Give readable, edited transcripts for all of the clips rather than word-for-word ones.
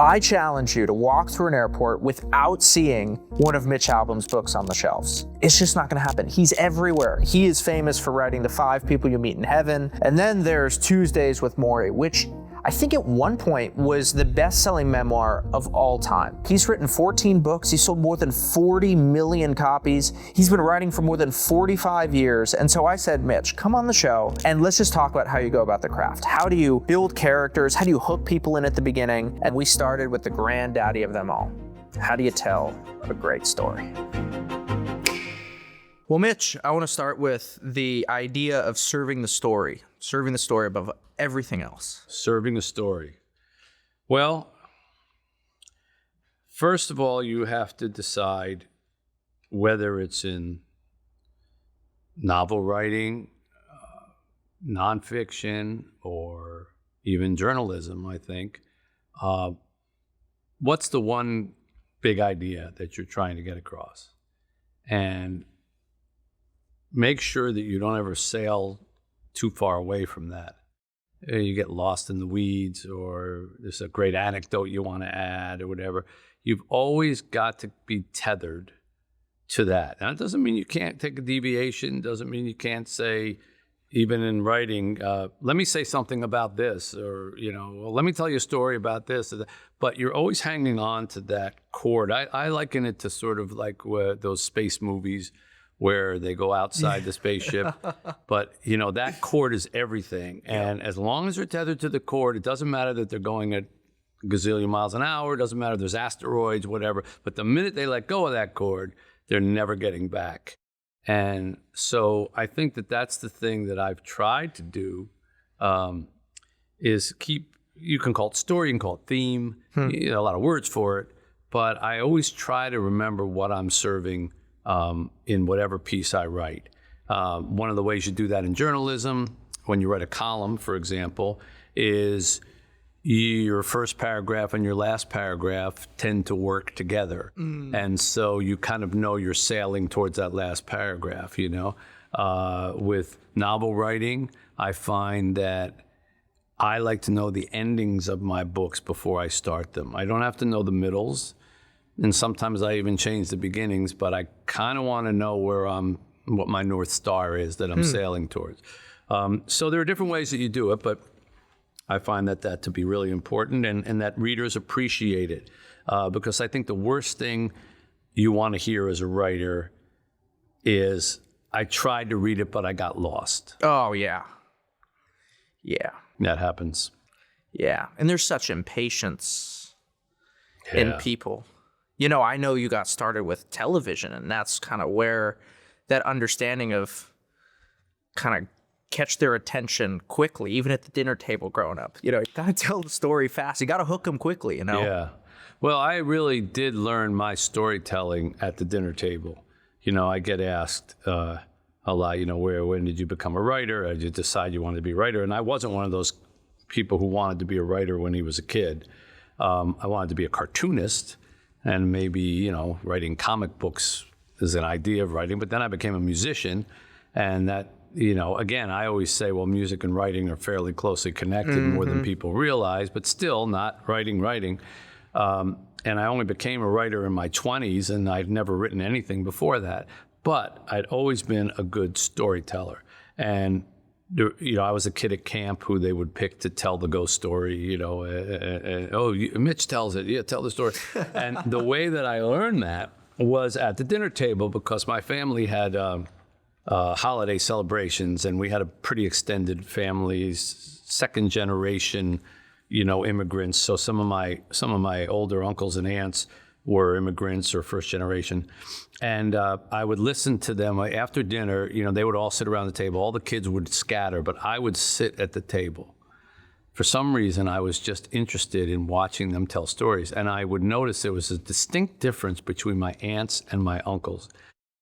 I challenge you to walk through an airport without seeing one of Mitch Albom's books on the shelves. It's just not gonna happen. He's everywhere. He is famous for writing The 5 People You Meet in Heaven. And then there's Tuesdays with Morrie, which I think at one point was the best-selling memoir of all time. He's written 14 books. He's sold more than 40 million copies. He's been writing for more than 45 years. And so I said, Mitch, come on the show and let's just talk about how you go about the craft. How do you build characters? How do you hook people in at the beginning? And we started with the granddaddy of them all. How do you tell a great story? Well, Mitch, I want to start with the idea of serving the story above everything else. Serving the story. Well, first of all, you have to decide whether it's in novel writing, nonfiction, or even journalism, I think. What's the one big idea that you're trying to get across? And make sure that you don't ever sail too far away from that. You get lost in the weeds, or there's a great anecdote you want to add or whatever. You've always got to be tethered to that. Now, it doesn't mean you can't take a deviation. Doesn't mean you can't say, even in writing, let me say something about this, or, well, let me tell you a story about this. But you're always hanging on to that cord. I liken it to sort of like those space movies where they go outside the spaceship. But, that cord is everything. And as long as they're tethered to the cord, it doesn't matter that they're going at a gazillion miles an hour. It doesn't matter if there's asteroids, whatever. But the minute they let go of that cord, they're never getting back. And so I think that that's the thing that I've tried to do, is keep, you can call it story, you can call it theme, a lot of words for it. But I always try to remember what I'm serving in whatever piece I write. One of the ways you do that in journalism, when you write a column, for example, is your first paragraph and your last paragraph tend to work together. And so you kind of know you're sailing towards that last paragraph, With novel writing, I find that I like to know the endings of my books before I start them. I don't have to know the middles. And sometimes I even change the beginnings, but I kind of want to know what my North Star is that I'm sailing towards. So there are different ways that you do it, but I find that to be really important, and that readers appreciate it. Because I think the worst thing you want to hear as a writer is, I tried to read it, but I got lost. Oh, yeah. Yeah. That happens. Yeah. And there's such impatience in people. I know you got started with television, and that's kind of where that understanding of kind of catch their attention quickly, even at the dinner table growing up. You got to tell the story fast. You got to hook them quickly, Yeah. Well, I really did learn my storytelling at the dinner table. I get asked a lot, when did you become a writer? Or did you decide you wanted to be a writer? And I wasn't one of those people who wanted to be a writer when he was a kid. I wanted to be a cartoonist. And maybe, writing comic books is an idea of writing. But then I became a musician. And that, again, I always say, well, music and writing are fairly closely connected, more than people realize, but still not writing. And I only became a writer in my 20s, and I'd never written anything before that. But I'd always been a good storyteller. And I was a kid at camp who they would pick to tell the ghost story, Mitch tells it, yeah, tell the story. And the way that I learned that was at the dinner table, because my family had holiday celebrations, and we had a pretty extended family, second generation, immigrants. So some of my older uncles and aunts were immigrants or first generation. And I would listen to them after dinner. They would all sit around the table. All the kids would scatter, but I would sit at the table. For some reason, I was just interested in watching them tell stories. And I would notice there was a distinct difference between my aunts and my uncles.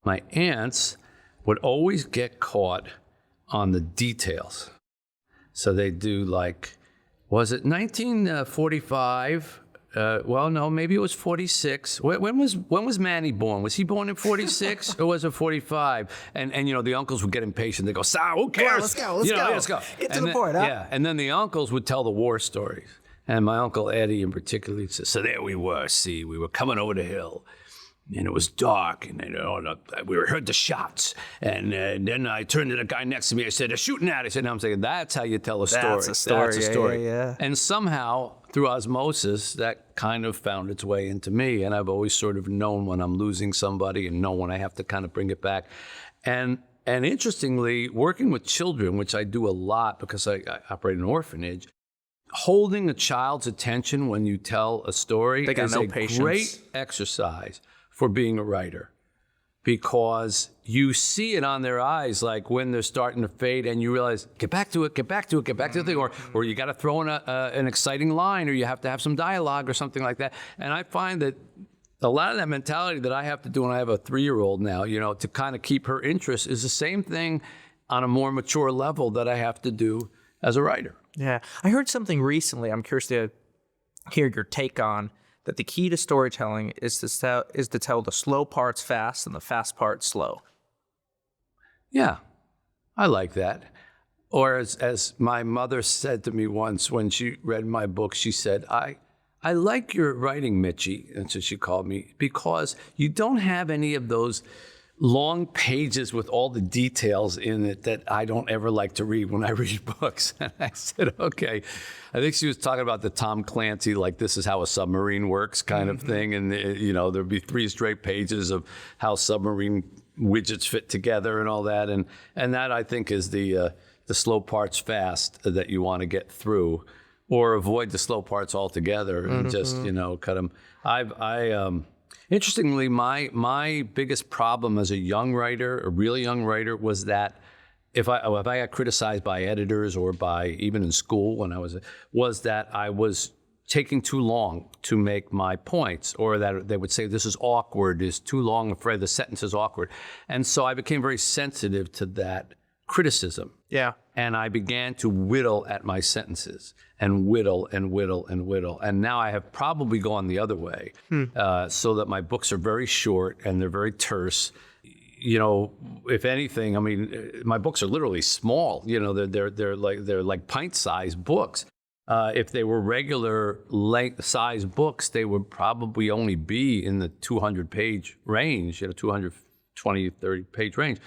My aunts would always get caught on the details. So they'd do was it 1945? Well, no, maybe it was 46. When was Manny born? Was he born in 46 or was it 45? And the uncles would get impatient. They go, "Sal, who cares? Let's go. Let's go. Get to the point, huh? Yeah, and then the uncles would tell the war stories. And my Uncle Eddie in particular said, so there we were, we were coming over the hill. And it was dark, and we heard the shots. And then I turned to the guy next to me. I said, they're shooting at us. And I'm saying, that's how you tell a story. That's a story. That's a story. Yeah. And somehow, through osmosis, that kind of found its way into me. And I've always sort of known when I'm losing somebody and know when I have to kind of bring it back. And interestingly, working with children, which I do a lot because I operate an orphanage, holding a child's attention when you tell a story is a great exercise for being a writer, because you see it on their eyes, like when they're starting to fade and you realize, get back to the thing, or you got to throw in an exciting line, or you have to have some dialogue or something like that. And I find that a lot of that mentality that I have to do when I have a 3-year-old now, to kind of keep her interest, is the same thing on a more mature level that I have to do as a writer. Yeah. I heard something recently I'm curious to hear your take on, that the key to storytelling is to tell the slow parts fast and the fast parts slow. Yeah, I like that. Or as my mother said to me once when she read my book, she said, I like your writing, Mitchie, and so she called me, because you don't have any of those long pages with all the details in it that I don't ever like to read when I read books. And I said, okay. I think she was talking about the Tom Clancy, like, this is how a submarine works kind of thing. And, there'd be 3 straight pages of how submarine widgets fit together and all that. And that, I think, is the slow parts fast that you want to get through, or avoid the slow parts altogether and just, cut them. Interestingly, my biggest problem as a young writer, a really young writer, was that if I got criticized by editors or by even in school when I was that I was taking too long to make my points, or that they would say this is awkward, is too long, afraid the sentence is awkward. And so I became very sensitive to that criticism. Yeah. And I began to whittle at my sentences and whittle and whittle and whittle. And now I have probably gone the other way, so that my books are very short and they're very terse. If anything, I mean, my books are literally small. They're like pint-sized books. If they were regular size books, they would probably only be in the 200-page range, 220, 30-page range.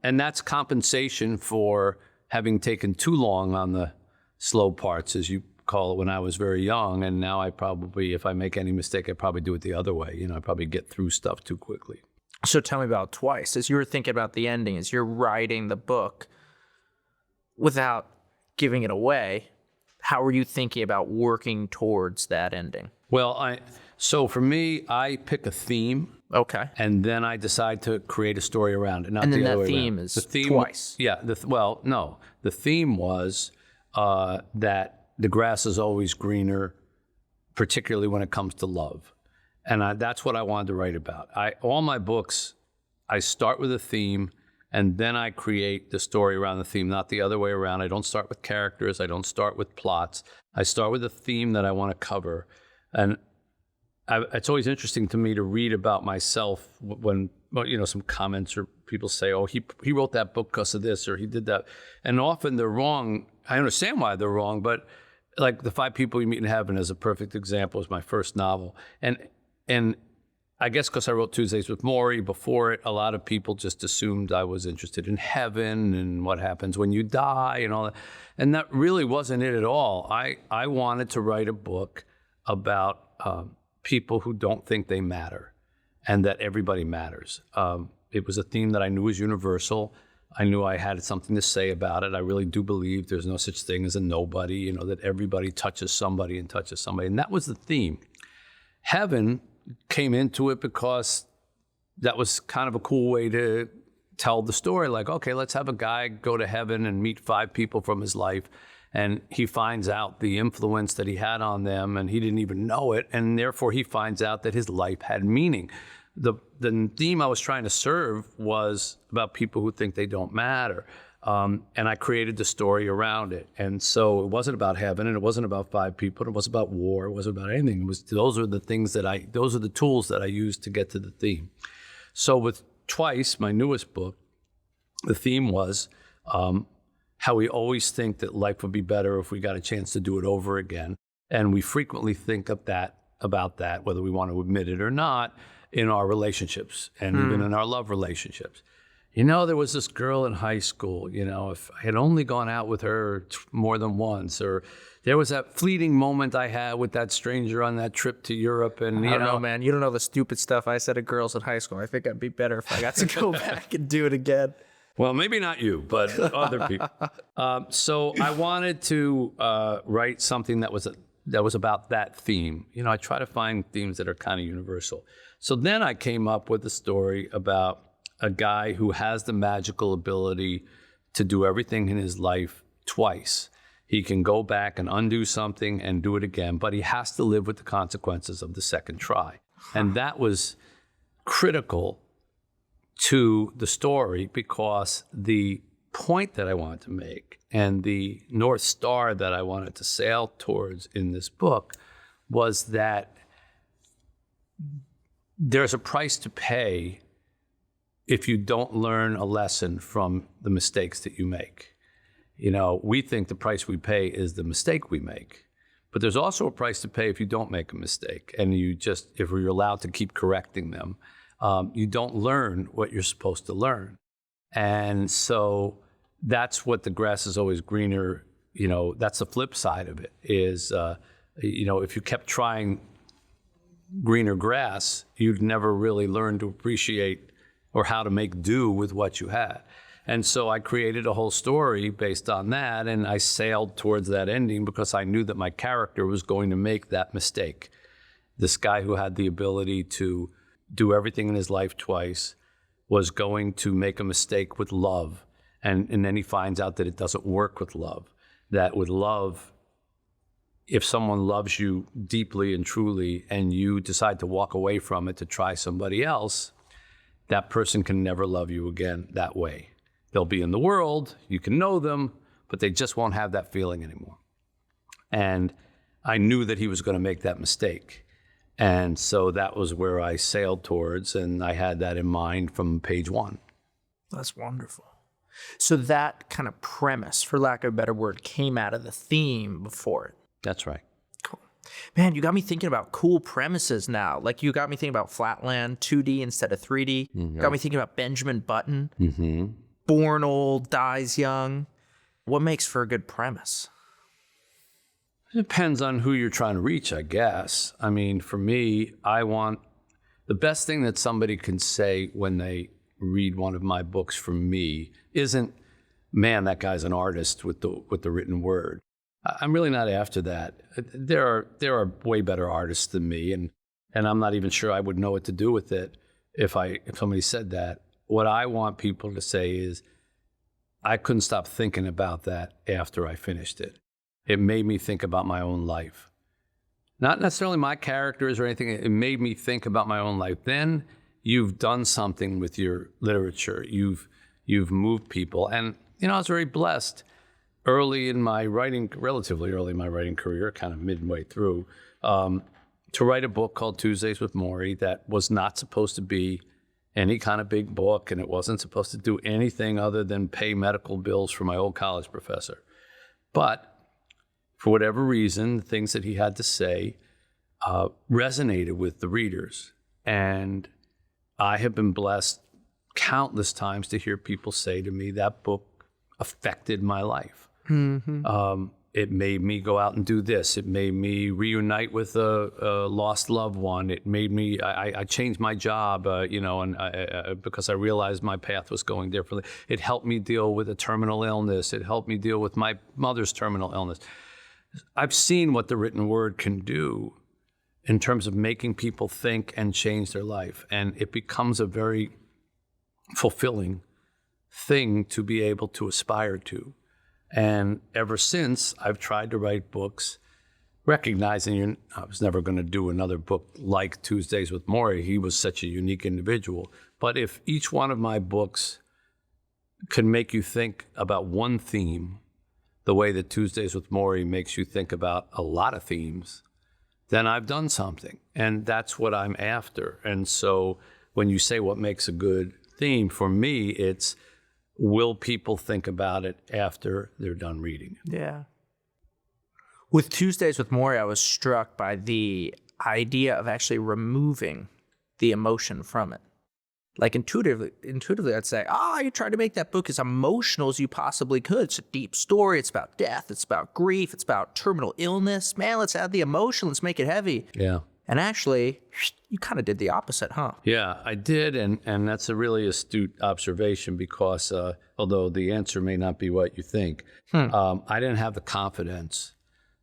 And that's compensation for having taken too long on the slow parts, as you call it, when I was very young. And now I probably, if I make any mistake, I probably do it the other way. I probably get through stuff too quickly. So tell me about Twice. As you were thinking about the ending, as you're writing the book, without giving it away, how were you thinking about working towards that ending? Well, so for me, I pick a theme. Okay. And then I decide to create a story around it. And then that theme is Twice. Yeah. No. The theme was that the grass is always greener, particularly when it comes to love. And that's what I wanted to write about. All my books, I start with a theme, and then I create the story around the theme, not the other way around. I don't start with characters. I don't start with plots. I start with a theme that I want to cover. And it's always interesting to me to read about myself when, some comments or people say, oh, he wrote that book because of this, or he did that. And often they're wrong. I understand why they're wrong, but like The 5 People You Meet in Heaven is a perfect example. It's my first novel. And I guess because I wrote Tuesdays with Morrie before it, a lot of people just assumed I was interested in heaven and what happens when you die and all that. And that really wasn't it at all. I wanted to write a book about people who don't think they matter and that everybody matters. It was a theme that I knew was universal. I knew I had something to say about it. I really do believe there's no such thing as a nobody, that everybody touches somebody. And that was the theme. Heaven came into it because that was kind of a cool way to tell the story. Like, okay, let's have a guy go to heaven and meet 5 people from his life. And he finds out the influence that he had on them, and he didn't even know it. And therefore, he finds out that his life had meaning. The theme I was trying to serve was about people who think they don't matter. And I created the story around it. And so it wasn't about heaven, and it wasn't about 5 people, and it wasn't about war, it wasn't about anything. Those are the tools that I used to get to the theme. So with Twice, my newest book, the theme was how we always think that life would be better if we got a chance to do it over again. And we frequently think about that, whether we want to admit it or not, in our relationships and even in our love relationships. There was this girl in high school, if I had only gone out with her more than once, or there was that fleeting moment I had with that stranger on that trip to Europe. And I don't know, man. You don't know the stupid stuff I said to girls in high school. I think I'd be better if I got to go back and do it again. Well, maybe not you, but other people. So I wanted to write something that was about that theme. I try to find themes that are kind of universal. So then I came up with a story about a guy who has the magical ability to do everything in his life twice. He can go back and undo something and do it again, but he has to live with the consequences of the second try. And that was critical to the story, because the point that I wanted to make and the North Star that I wanted to sail towards in this book was that there's a price to pay if you don't learn a lesson from the mistakes that you make. We think the price we pay is the mistake we make, but there's also a price to pay if you don't make a mistake, and if you're allowed to keep correcting them. You don't learn what you're supposed to learn. And so that's what the grass is always greener. That's the flip side of it is, if you kept trying greener grass, you'd never really learn to appreciate or how to make do with what you had. And so I created a whole story based on that, and I sailed towards that ending because I knew that my character was going to make that mistake. This guy who had the ability to do everything in his life twice was going to make a mistake with love. And then he finds out that it doesn't work with love. That with love, if someone loves you deeply and truly and you decide to walk away from it to try somebody else, that person can never love you again that way. They'll be in the world, you can know them, but they just won't have that feeling anymore. And I knew that he was going to make that mistake. And so that was where I sailed towards, and I had that in mind from page one. That's wonderful. So that kind of premise, for lack of a better word, came out of the theme before it. That's right. Cool. Man, you got me thinking about cool premises now. Like you got me thinking about Flatland, 2D instead of 3D. Mm-hmm. Got me thinking about Benjamin Button. Mm-hmm. Born old, dies young. What makes for a good premise? It depends on who you're trying to reach, I guess. I mean, for me, I want the best thing that somebody can say when they read one of my books from me isn't, man, that guy's an artist with the written word. I'm really not after that. There are way better artists than me, and I'm not even sure I would know what to do with it if somebody said that. What I want people to say is, I couldn't stop thinking about that after I finished it. It made me think about my own life. Not necessarily my characters or anything. It made me think about my own life. Then you've done something with your literature. You've moved people. And, I was very blessed relatively early in my writing career, kind of midway through, to write a book called Tuesdays with Morrie that was not supposed to be any kind of big book, and it wasn't supposed to do anything other than pay medical bills for my old college professor. But for whatever reason, the things that he had to say resonated with the readers. And I have been blessed countless times to hear people say to me, that book affected my life. Mm-hmm. It made me go out and do this. It made me reunite with a lost loved one. It made me, I changed my job, because I realized my path was going differently. It helped me deal with a terminal illness. It helped me deal with my mother's terminal illness. I've seen what the written word can do in terms of making people think and change their life. And it becomes a very fulfilling thing to be able to aspire to. And ever since, I've tried to write books, recognizing I was never going to do another book like Tuesdays with Morrie. He was such a unique individual. But if each one of my books can make you think about one theme, the way that Tuesdays with Morrie makes you think about a lot of themes, then I've done something. And that's what I'm after. And so when you say what makes a good theme, for me, it's will people think about it after they're done reading it? Yeah. With Tuesdays with Morrie, I was struck by the idea of actually removing the emotion from it. Like intuitively, I'd say, you tried to make that book as emotional as you possibly could. It's a deep story. It's about death. It's about grief. It's about terminal illness. Man, let's add the emotion. Let's make it heavy. Yeah. And actually, you kind of did the opposite, huh? Yeah, I did, and that's a really astute observation because although the answer may not be what you think, I didn't have the confidence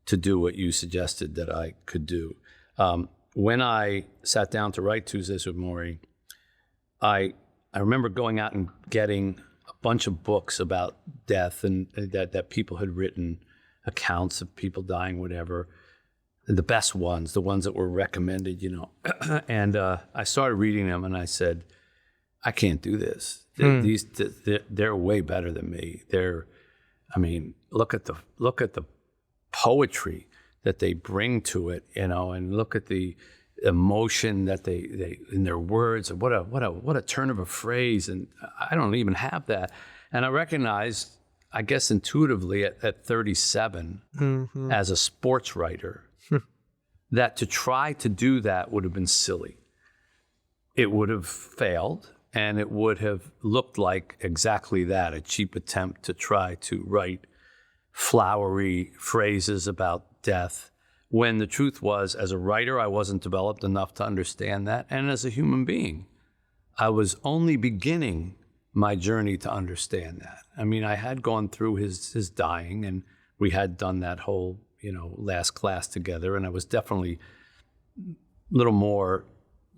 to do what you suggested that I could do. When I sat down to write Tuesdays with Morrie, I remember going out and getting a bunch of books about death and that people had written, accounts of people dying, whatever. The best ones, the ones that were recommended, and I started reading them, and I said, I can't do this. They're way better than me. Look at the poetry that they bring to it, and look at the emotion that they in their words. What a turn of a phrase, and I don't even have that. And I recognized, I guess intuitively at 37, as a sports writer, that to try to do that would have been silly. It would have failed, and it would have looked like exactly that, a cheap attempt to try to write flowery phrases about death, when the truth was, as a writer, I wasn't developed enough to understand that, and as a human being, I was only beginning my journey to understand that. I had gone through his dying, and we had done that whole last class together, and I was definitely a little more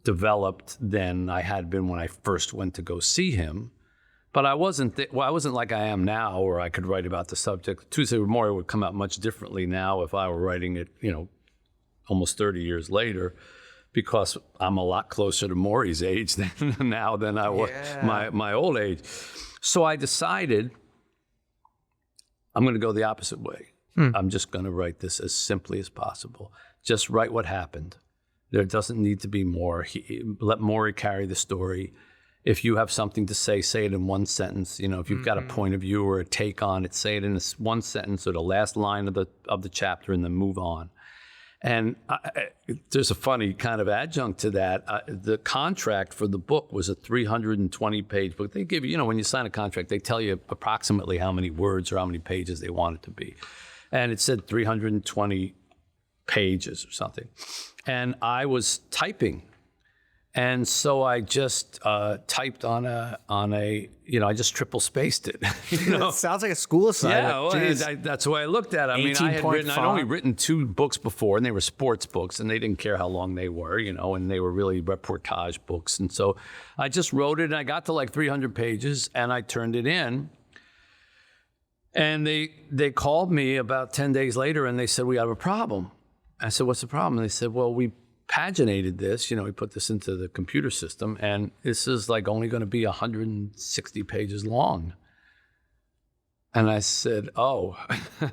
developed than I had been when I first went to go see him. But I wasn't like I am now, where I could write about the subject. Tuesday with Morrie would come out much differently now if I were writing it, almost 30 years later, because I'm a lot closer to Morrie's age than I was my old age. So I decided I'm going to go the opposite way. I'm just going to write this as simply as possible. Just write what happened. There doesn't need to be more. Let Morrie carry the story. If you have something to say it in one sentence. If you've got a point of view or a take on it, say it in one sentence or the last line of the chapter, and then move on. And there's a funny kind of adjunct to that. The contract for the book was a 320-page book. They give you, when you sign a contract, they tell you approximately how many words or how many pages they want it to be. And it said 320 pages or something. And I was typing. And so I just typed on a, I just triple spaced it. It sounds like a school assignment. Yeah, that's the way I looked at it. I'd only written 2 books before, and they were sports books, and they didn't care how long they were, and they were really reportage books. And so I just wrote it, and I got to like 300 pages, and I turned it in. And they called me about 10 days later, and they said, we have a problem. I said, what's the problem? And they said, well, we paginated this, we put this into the computer system, and this is like only going to be 160 pages long. And I said, oh,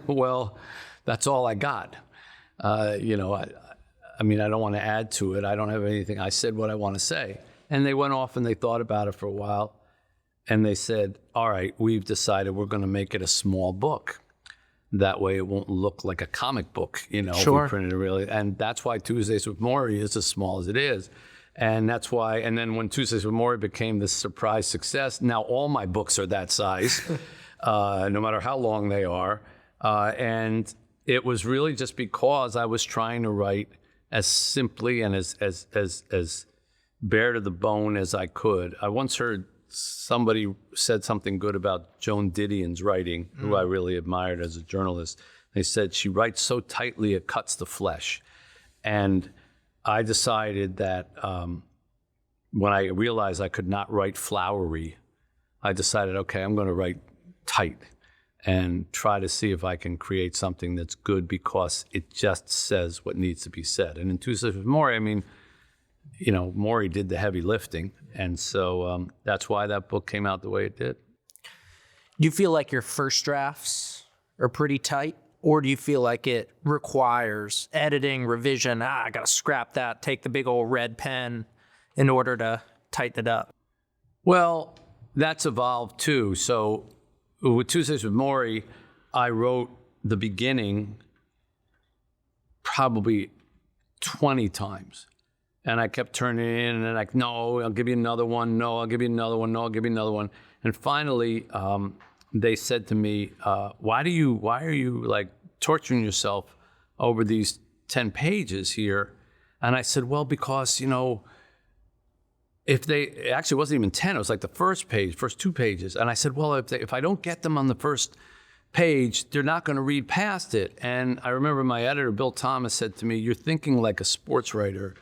well, that's all I got. I don't want to add to it. I don't have anything. I said what I want to say. And they went off and they thought about it for a while. And they said, all right, we've decided we're going to make it a small book. That way it won't look like a comic book, Sure. If we printed it really. And that's why Tuesdays with Morrie is as small as it is. And that's why, and then when Tuesdays with Morrie became this surprise success, now all my books are that size, no matter how long they are. And it was really just because I was trying to write as simply and as bare to the bone as I could. I once heard somebody said something good about Joan Didion's writing, who I really admired as a journalist. They said she writes so tightly it cuts the flesh. And I decided that when I realized I could not write flowery, I decided, okay, I'm going to write tight and try to see if I can create something that's good because it just says what needs to be said. And in Tuesdays with Morrie, Morrie did the heavy lifting, and so that's why that book came out the way it did. Do you feel like your first drafts are pretty tight, or do you feel like it requires editing, revision? I got to scrap that, take the big old red pen in order to tighten it up? Well, that's evolved too. So with Tuesdays with Morrie, I wrote the beginning probably 20 times. And I kept turning it in, and then like, no, I'll give you another one. No, I'll give you another one. No, I'll give you another one. And finally, they said to me, why are you like torturing yourself over these 10 pages here? And I said, well, because, it actually wasn't even 10, it was like the first 2 pages. And I said, well, if I don't get them on the first page, they're not going to read past it. And I remember my editor, Bill Thomas, said to me, you're thinking like a sports writer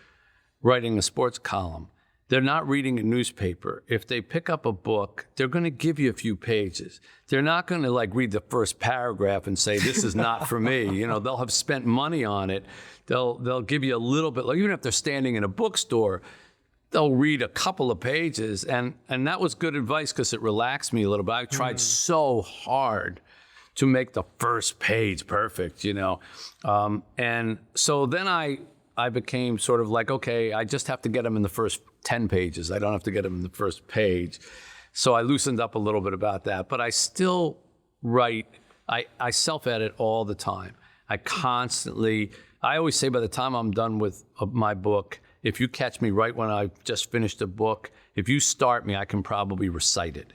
writing a sports column. They're not reading a newspaper. If they pick up a book, they're going to give you a few pages. They're not going to like read the first paragraph and say, this is not for me. They'll have spent money on it. They'll give you a little bit, like even if they're standing in a bookstore, they'll read a couple of pages. And that was good advice because it relaxed me a little bit. I tried so hard to make the first page perfect, And so then I became sort of like, okay, I just have to get them in the first 10 pages. I don't have to get them in the first page. So I loosened up a little bit about that, but I still write, I self-edit all the time. I always say by the time I'm done with my book, if you catch me right when I just finished a book, if you start me, I can probably recite it.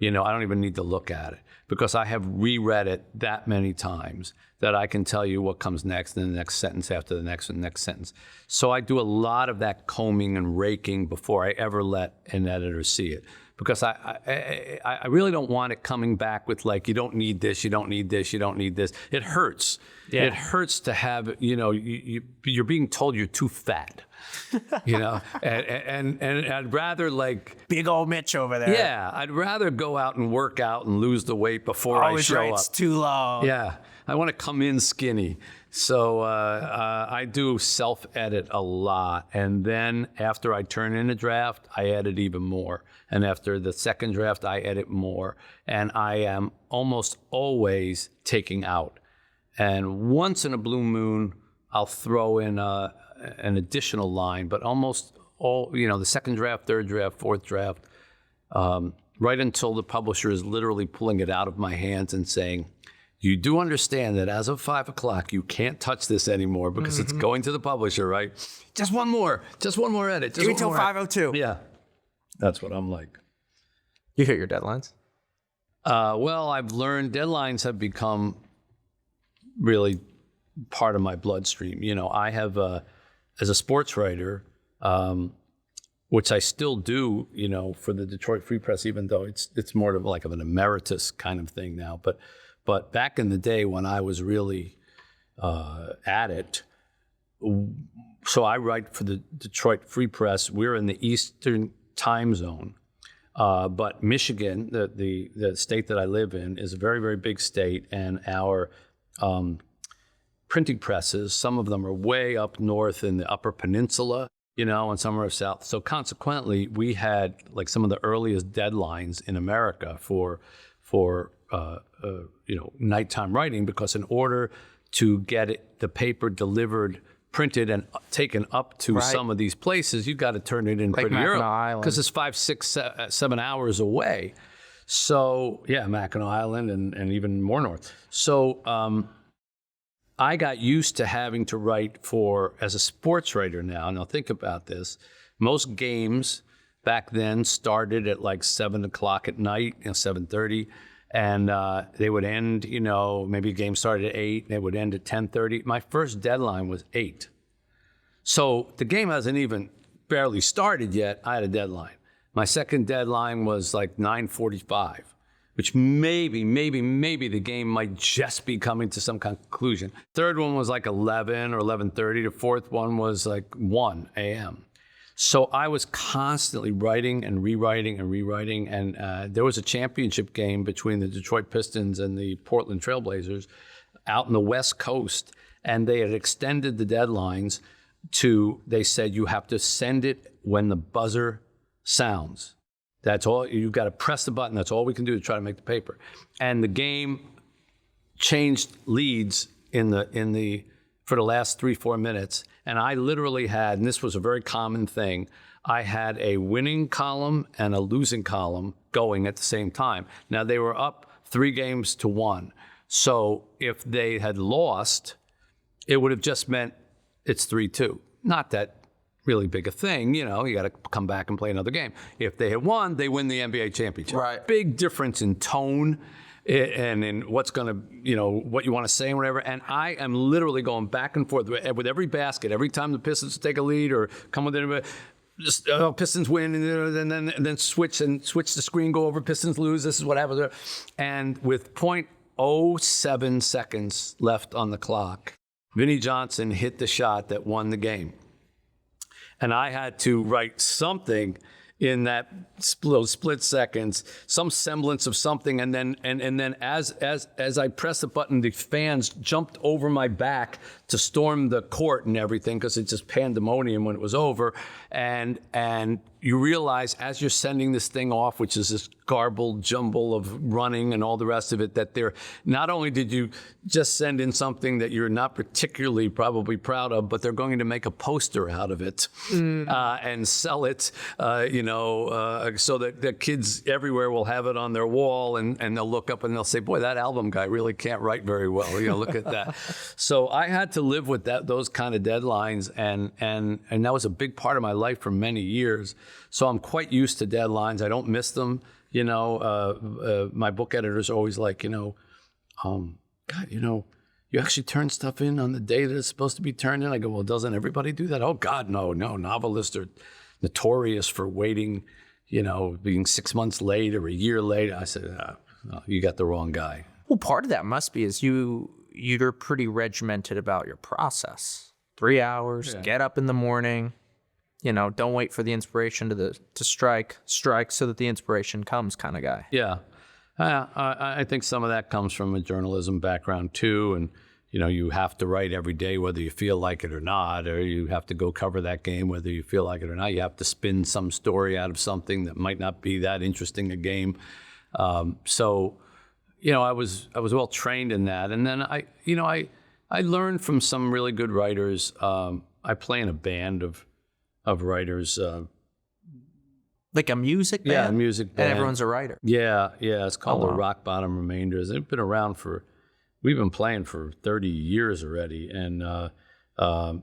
I don't even need to look at it because I have reread it that many times that I can tell you what comes next and the next sentence after the next and next sentence. So I do a lot of that combing and raking before I ever let an editor see it because I really don't want it coming back with like, you don't need this, you don't need this, you don't need this. It hurts. Yeah. It hurts to have, you're being told you're too fat. And I'd rather like big old Mitch over there. Yeah, I'd rather go out and work out and lose the weight before I show up. It's too long. Yeah, I want to come in skinny. So I do self-edit a lot, and then after I turn in a draft, I edit even more. And after the second draft, I edit more. And I am almost always taking out. And once in a blue moon, I'll throw in an additional line, but almost all, the second draft, third draft, fourth draft, right until the publisher is literally pulling it out of my hands and saying, you do understand that as of 5 o'clock, you can't touch this anymore because it's going to the publisher, right? Just one more edit. Give me till 5:02. Yeah, that's what I'm like. You hit your deadlines? Well, I've learned deadlines have become really part of my bloodstream. I have as a sports writer, which I still do, for the Detroit Free Press, even though it's more of like an emeritus kind of thing now. But back in the day when I was really at it, so I write for the Detroit Free Press. We're in the Eastern time zone, but Michigan, the state that I live in, is a very, very big state, and our printing presses, some of them are way up north in the Upper Peninsula, and some are south. So consequently, we had like some of the earliest deadlines in America for nighttime writing, because in order to get the paper delivered, printed, and taken up to some of these places, you got to turn it in like pretty early because it's 5, 6, 7 hours away. So yeah, Mackinac Island and even more north. So I got used to having to write as a sports writer now. Now think about this. Most games back then started at like 7 o'clock at night, 7:30. And they would end, maybe a game started at 8, and it would end at 10:30. My first deadline was 8. So the game hasn't even barely started yet. I had a deadline. My second deadline was like 9:45, which maybe the game might just be coming to some conclusion. Third one was like 11 or 11:30. The fourth one was like 1 a.m. So I was constantly writing and rewriting and rewriting. And there was a championship game between the Detroit Pistons and the Portland Trailblazers out in the West Coast. And they had extended the deadlines they said, you have to send it when the buzzer sounds. That's all. You've got to press the button. That's all we can do to try to make the paper. And the game changed leads in the for the last 3-4 minutes. And I literally had, and this was a very common thing, I had a winning column and a losing column going at the same time. Now, they were up 3-1. So if they had lost, it would have just meant it's 3-2. Not that really big a thing, you know, you got to come back and play another game. If they had won, they win the NBA championship. Right. Big difference in tone and in what's going to, you know, what you want to say and whatever. And I am literally going back and forth with every basket. Every time the Pistons take a lead or come with it, just Pistons win and then switch the screen, go over, Pistons lose. This is what happens. And with .07 seconds left on the clock, Vinnie Johnson hit the shot that won the game. And I had to write something in that those split seconds, some semblance of something, and then as I pressed the button, the fans jumped over my back to storm the court and everything, because it's just pandemonium when it was over. And you realize as you're sending this thing off, which is this garbled jumble of running and all the rest of it, that they're not only did you just send in something that you're not particularly probably proud of, but they're going to make a poster out of it and sell it, so that the kids everywhere will have it on their wall, and they'll look up and they'll say, boy, that Albom guy really can't write very well. You know, look at that. So I had to live with those kind of deadlines, and that was a big part of my life for many years. So I'm quite used to deadlines. I don't miss them. You know, my book editors are always like, God, you actually turn stuff in on the day that it's supposed to be turned in? I go, well, doesn't everybody do that? Oh, God, no. Novelists are notorious for waiting, being 6 months late or a year late. I said, no, you got the wrong guy. Well, part of that must be is you're pretty regimented about your process. 3 hours, get up in the morning, don't wait for the inspiration to strike so that the inspiration comes kind of guy. Yeah. I think some of that comes from a journalism background too. And, you have to write every day, whether you feel like it or not, or you have to go cover that game, whether you feel like it or not. You have to spin some story out of something that might not be that interesting a game. So, I was well trained in that. And then I learned from some really good writers. I play in a band of writers. Like a music band? Yeah, a music band. And everyone's a writer? Yeah. It's called the Rock Bottom Remainders. They've been around we've been playing for 30 years already. And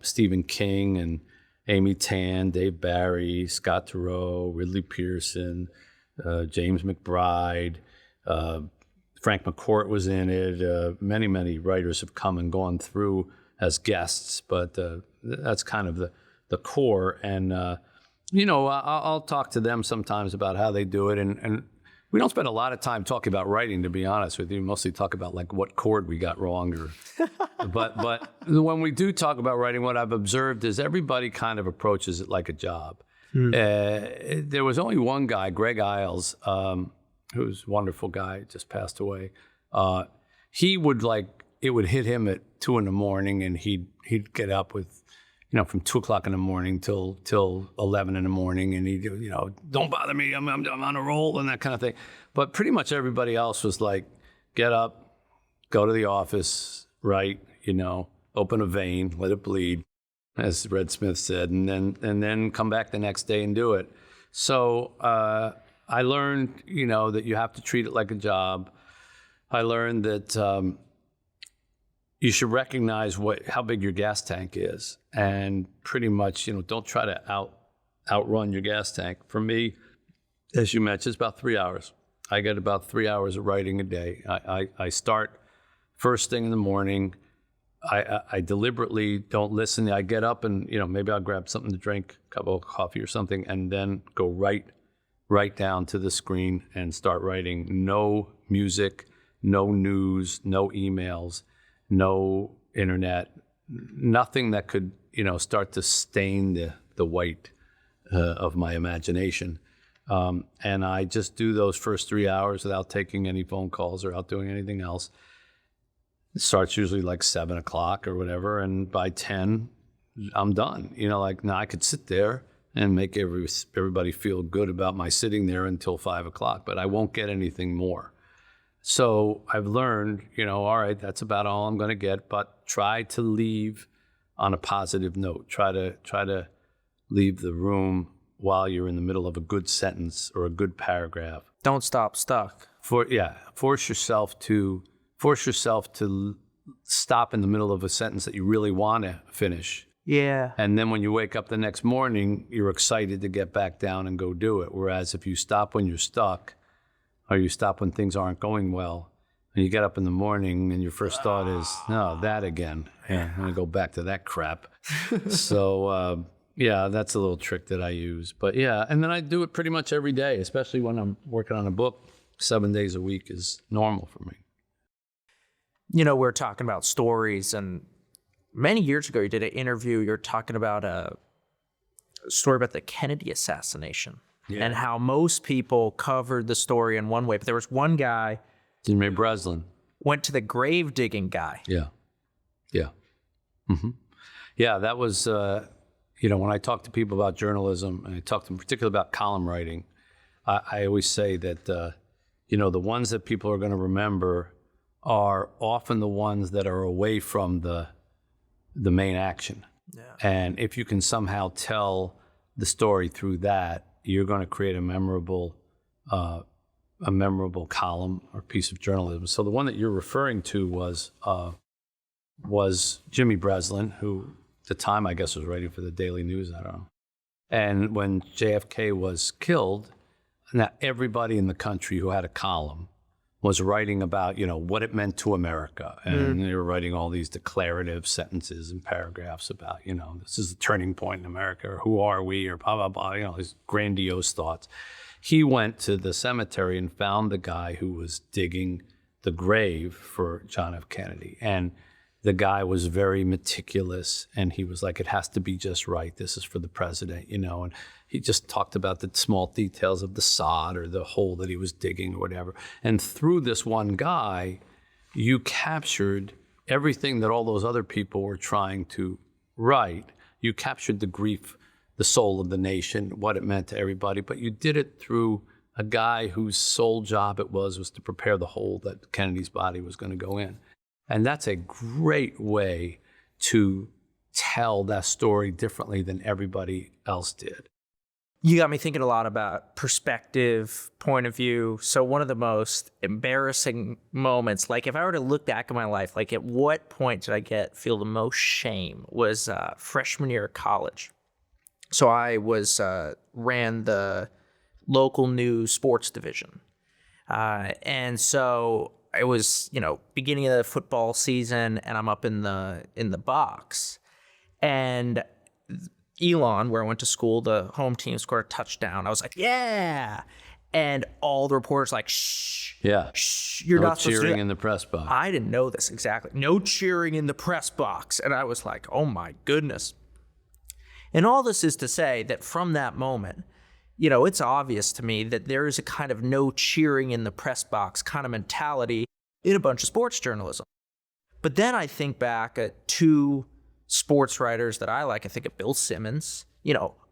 Stephen King and Amy Tan, Dave Barry, Scott Turow, Ridley Pearson, James McBride, Frank McCourt was in it. Many, many writers have come and gone through as guests, but that's kind of the core. And, I'll talk to them sometimes about how they do it. And we don't spend a lot of time talking about writing, to be honest with you. We mostly talk about like what chord we got wrong. But when we do talk about writing, what I've observed is everybody kind of approaches it like a job. There was only one guy, Greg Iles, who's a wonderful guy, just passed away. He would it would hit him at 2 a.m, and he'd get up with, from 2 o'clock in the morning till 11 in the morning, and he'd, don't bother me, I'm on a roll and that kind of thing. But pretty much everybody else was like, get up, go to the office, write, open a vein, let it bleed, as Red Smith said, and then come back the next day and do it. So I learned, that you have to treat it like a job. I learned that you should recognize how big your gas tank is, and pretty much, don't try to outrun your gas tank. For me, as you mentioned, it's about 3 hours. I get about 3 hours of writing a day. I start first thing in the morning. I deliberately don't listen. I get up and, maybe I'll grab something to drink, a cup of coffee or something, and then go right down to the screen and start writing. No music, no news, no emails, no internet, nothing that could, start to stain the white of my imagination. And I just do those first 3 hours without taking any phone calls or without doing anything else. It starts usually like 7 o'clock or whatever, and by 10, I'm done. Now I could sit there and make everybody feel good about my sitting there until 5 o'clock, but I won't get anything more. So I've learned, all right, that's about all I'm going to get, but try to leave on a positive note. Try to leave the room while you're in the middle of a good sentence or a good paragraph. Don't stop stuck. Force yourself to stop in the middle of a sentence that you really want to finish. Yeah. And then when you wake up the next morning, you're excited to get back down and go do it. Whereas if you stop when you're stuck, or you stop when things aren't going well, and you get up in the morning and your first thought is, no, that again. Yeah, I'm gonna go back to that crap. So that's a little trick that I use. But yeah, and then I do it pretty much every day, especially when I'm working on a book. 7 days a week is normal for me. You know, we're talking about stories, and many years ago you did an interview. You're talking about a story about the Kennedy assassination and how most people covered the story in one way. But there was one guy, Jimmy Breslin, went to the grave digging guy. Yeah. Mm-hmm. Yeah, that was, when I talk to people about journalism, and I talk to them particularly about column writing, I always say that, the ones that people are going to remember are often the ones that are away from the main action. Yeah. And if you can somehow tell the story through that, you're going to create a memorable column or piece of journalism. So the one that you're referring to was Jimmy Breslin, who at the time I guess was writing for the Daily News. I don't know. And when JFK was killed, now everybody in the country who had a column was writing about, what it meant to America. And they were writing all these declarative sentences and paragraphs about, this is the turning point in America, or who are we, or blah, blah, blah, these grandiose thoughts. He went to the cemetery and found the guy who was digging the grave for John F. Kennedy. And the guy was very meticulous, and he was like, it has to be just right. This is for the president, and he just talked about the small details of the sod or the hole that he was digging or whatever. And through this one guy, you captured everything that all those other people were trying to write. You captured the grief, the soul of the nation, what it meant to everybody, but you did it through a guy whose sole job it was to prepare the hole that Kennedy's body was going to go in. And that's a great way to tell that story differently than everybody else did. You got me thinking a lot about perspective, point of view. So one of the most embarrassing moments, like if I were to look back at my life, like at what point did I feel the most shame, was freshman year of college. So I ran the local news sports division. And so it was, beginning of the football season, and I'm up in the box. And Elon, where I went to school, the home team scored a touchdown. I was like, yeah. And all the reporters like, shh. Yeah. Shh. You're not supposed to do that. No cheering in the press box. I didn't know this exactly. No cheering in the press box. And I was like, oh my goodness. And all this is to say that from that moment, it's obvious to me that there is a kind of no cheering in the press box kind of mentality in a bunch of sports journalism. But then I think back at two sports writers that I like. I think of Bill Simmons,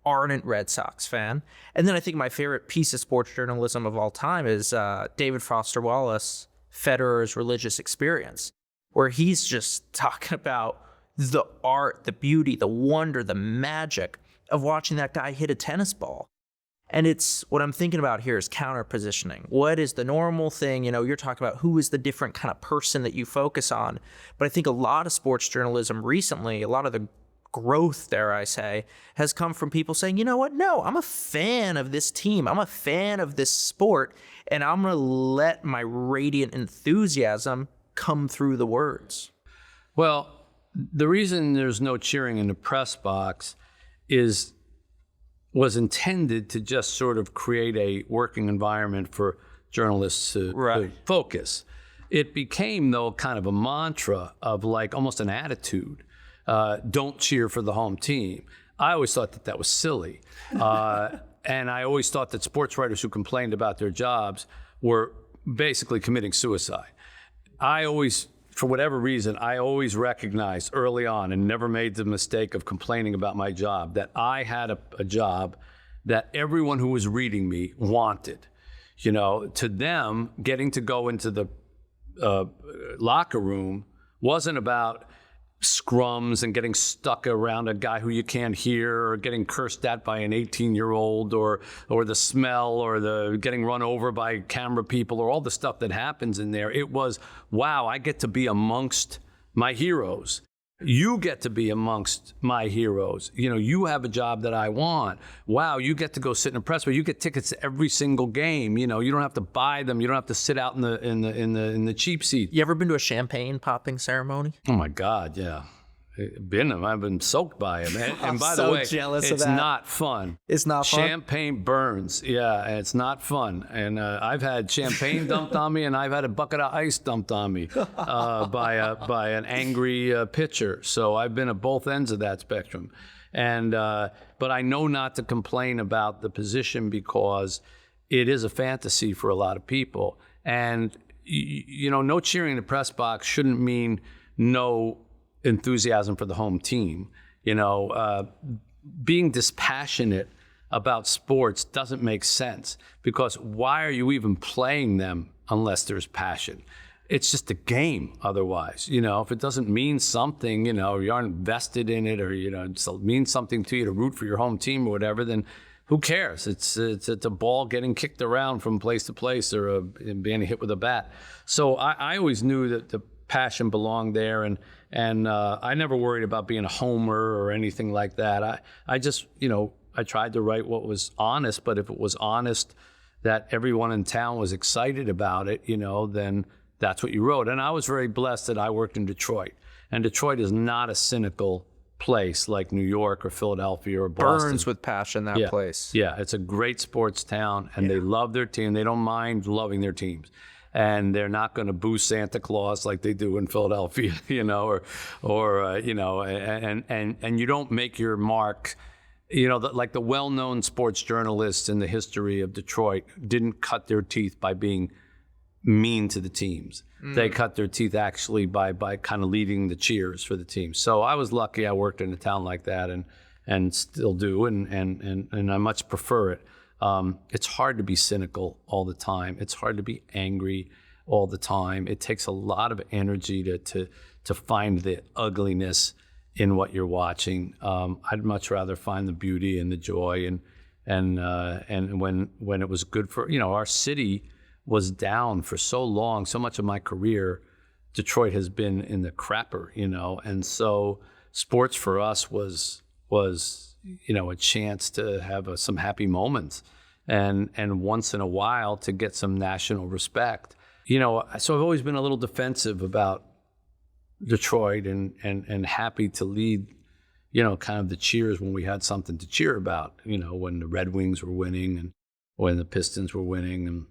ardent Red Sox fan. And then I think my favorite piece of sports journalism of all time is David Foster Wallace, Federer's Religious Experience, where he's just talking about the art, the beauty, the wonder, the magic of watching that guy hit a tennis ball. And it's what I'm thinking about here is counter-positioning. What is the normal thing? You're talking about who is the different kind of person that you focus on. But I think a lot of sports journalism recently, a lot of the growth, dare I say, has come from people saying, you know what? No, I'm a fan of this team. I'm a fan of this sport. And I'm going to let my radiant enthusiasm come through the words. Well, the reason there's no cheering in the press box was intended to just sort of create a working environment for journalists to focus. It became, though, kind of a mantra of like almost an attitude. Don't cheer for the home team. I always thought that was silly. And I always thought that sports writers who complained about their jobs were basically committing suicide. For whatever reason, I always recognized early on and never made the mistake of complaining about my job that I had a job that everyone who was reading me wanted. To them, getting to go into the locker room wasn't about scrums and getting stuck around a guy who you can't hear, or getting cursed at by an 18-year-old, or the smell, or the getting run over by camera people, or all the stuff that happens in there. It was, wow, I get to be amongst my heroes. You get to be amongst my heroes. You have a job that I want. Wow, you get to go sit in a press, but you get tickets to every single game. You don't have to buy them. You don't have to sit out in the cheap seat. You ever been to a champagne popping ceremony? Oh my God, yeah. I've been soaked by him. And by so the way, jealous of it's that. not fun. It's not fun? Champagne burns. Yeah, and it's not fun. And I've had champagne dumped on me, and I've had a bucket of ice dumped on me by an angry pitcher. So I've been at both ends of that spectrum. And but I know not to complain about the position, because it is a fantasy for a lot of people. And no cheering in the press box shouldn't mean no enthusiasm for the home team. Being dispassionate about sports doesn't make sense, because why are you even playing them unless there's passion? It's just a game otherwise. If it doesn't mean something, you aren't invested in it, or it means something to you to root for your home team or whatever, then who cares? It's a ball getting kicked around from place to place, or being hit with a bat. So I always knew that the passion belonged there, and I never worried about being a homer or anything like that. I just, I tried to write what was honest, but if it was honest that everyone in town was excited about it, then that's what you wrote. And I was very blessed that I worked in Detroit. And Detroit is not a cynical place like New York or Philadelphia or Boston. Burns with passion, that place. Yeah, it's a great sports town, and they love their team. They don't mind loving their teams. And they're not going to boo Santa Claus like they do in Philadelphia, and you don't make your mark. Like the well-known sports journalists in the history of Detroit didn't cut their teeth by being mean to the teams. They cut their teeth actually by kind of leading the cheers for the team. So I was lucky I worked in a town like that, and still do, and I much prefer it. It's hard to be cynical all the time. It's hard to be angry all the time. It takes a lot of energy to find the ugliness in what you're watching. I'd much rather find the beauty and the joy, and when it was good for, our city was down for so long. So much of my career, Detroit has been in the crapper, and so sports for us was a chance to have some happy moments, and once in a while to get some national respect. So I've always been a little defensive about Detroit, and happy to lead, kind of the cheers when we had something to cheer about, when the Red Wings were winning and when the Pistons were winning. And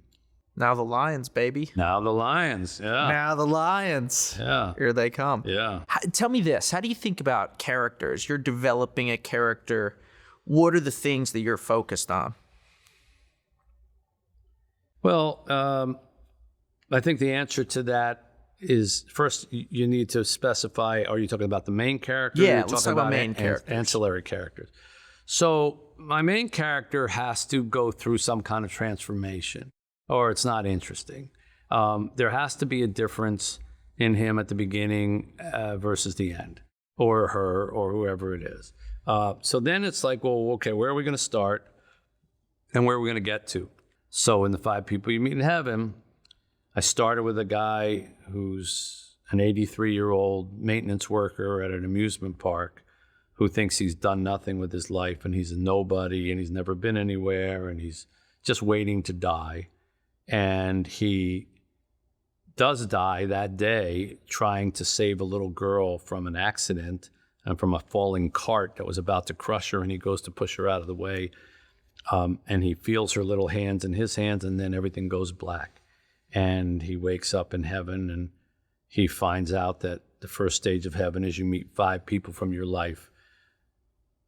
now the Lions, baby. Now the Lions, yeah. Now the Lions. Yeah. Here they come. Yeah. Tell me this. How do you think about characters? You're developing a character. What are the things that you're focused on? Well, I think the answer to that is, first, you need to specify, are you talking about the main character? Yeah, let's talk about main characters. Ancillary characters. So my main character has to go through some kind of transformation, or it's not interesting. There has to be a difference in him at the beginning versus the end, or her, or whoever it is. So then it's like, well, okay, where are we going to start, and where are we going to get to? So in the 5 People You Meet in Heaven, I started with a guy who's an 83-year-old maintenance worker at an amusement park who thinks he's done nothing with his life, and he's a nobody, and he's never been anywhere, and he's just waiting to die. And he does die that day trying to save a little girl from an accident and from a falling cart that was about to crush her, and he goes to push her out of the way. And he feels her little hands in his hands, and then everything goes black. And he wakes up in heaven, and he finds out that the first stage of heaven is you meet 5 people from your life,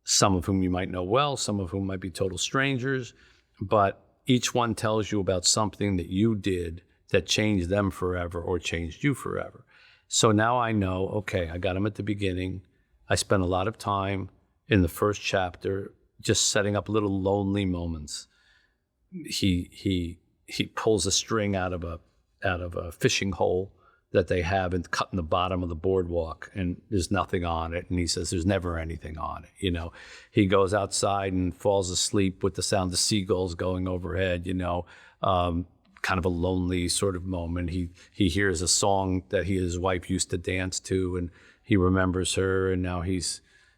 some of whom you might know well, some of whom might be total strangers, but each one tells you about something that you did that changed them forever or changed you forever. So now I know, okay, I got him at the beginning. I spent a lot of time in the first chapter just setting up little lonely moments. He pulls a string out of a fishing hole that they have and cutting the bottom of the boardwalk, and there's nothing on it. And he says, there's never anything on it. You know, he goes outside and falls asleep with the sound of seagulls going overhead, you know, kind of a lonely sort of moment. He hears a song that his wife used to dance to, and he remembers her, and now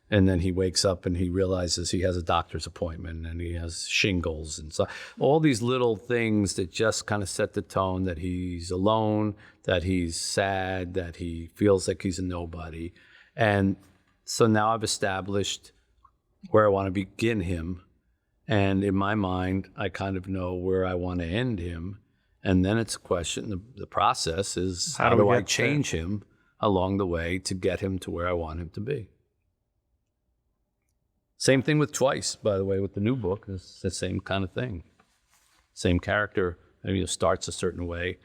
and then he wakes up and he realizes he has a doctor's appointment and he has shingles. And so all these little things that just kind of set the tone that he's alone, that he's sad, that he feels like he's a nobody. And so now I've established where I want to begin him. And in my mind, I kind of know where I want to end him. And then it's a question, the process is how do I change him along the way to get him to where I want him to be? Same thing with Twice, by the way, with the new book. It's the same kind of thing. Same character, starts a certain way.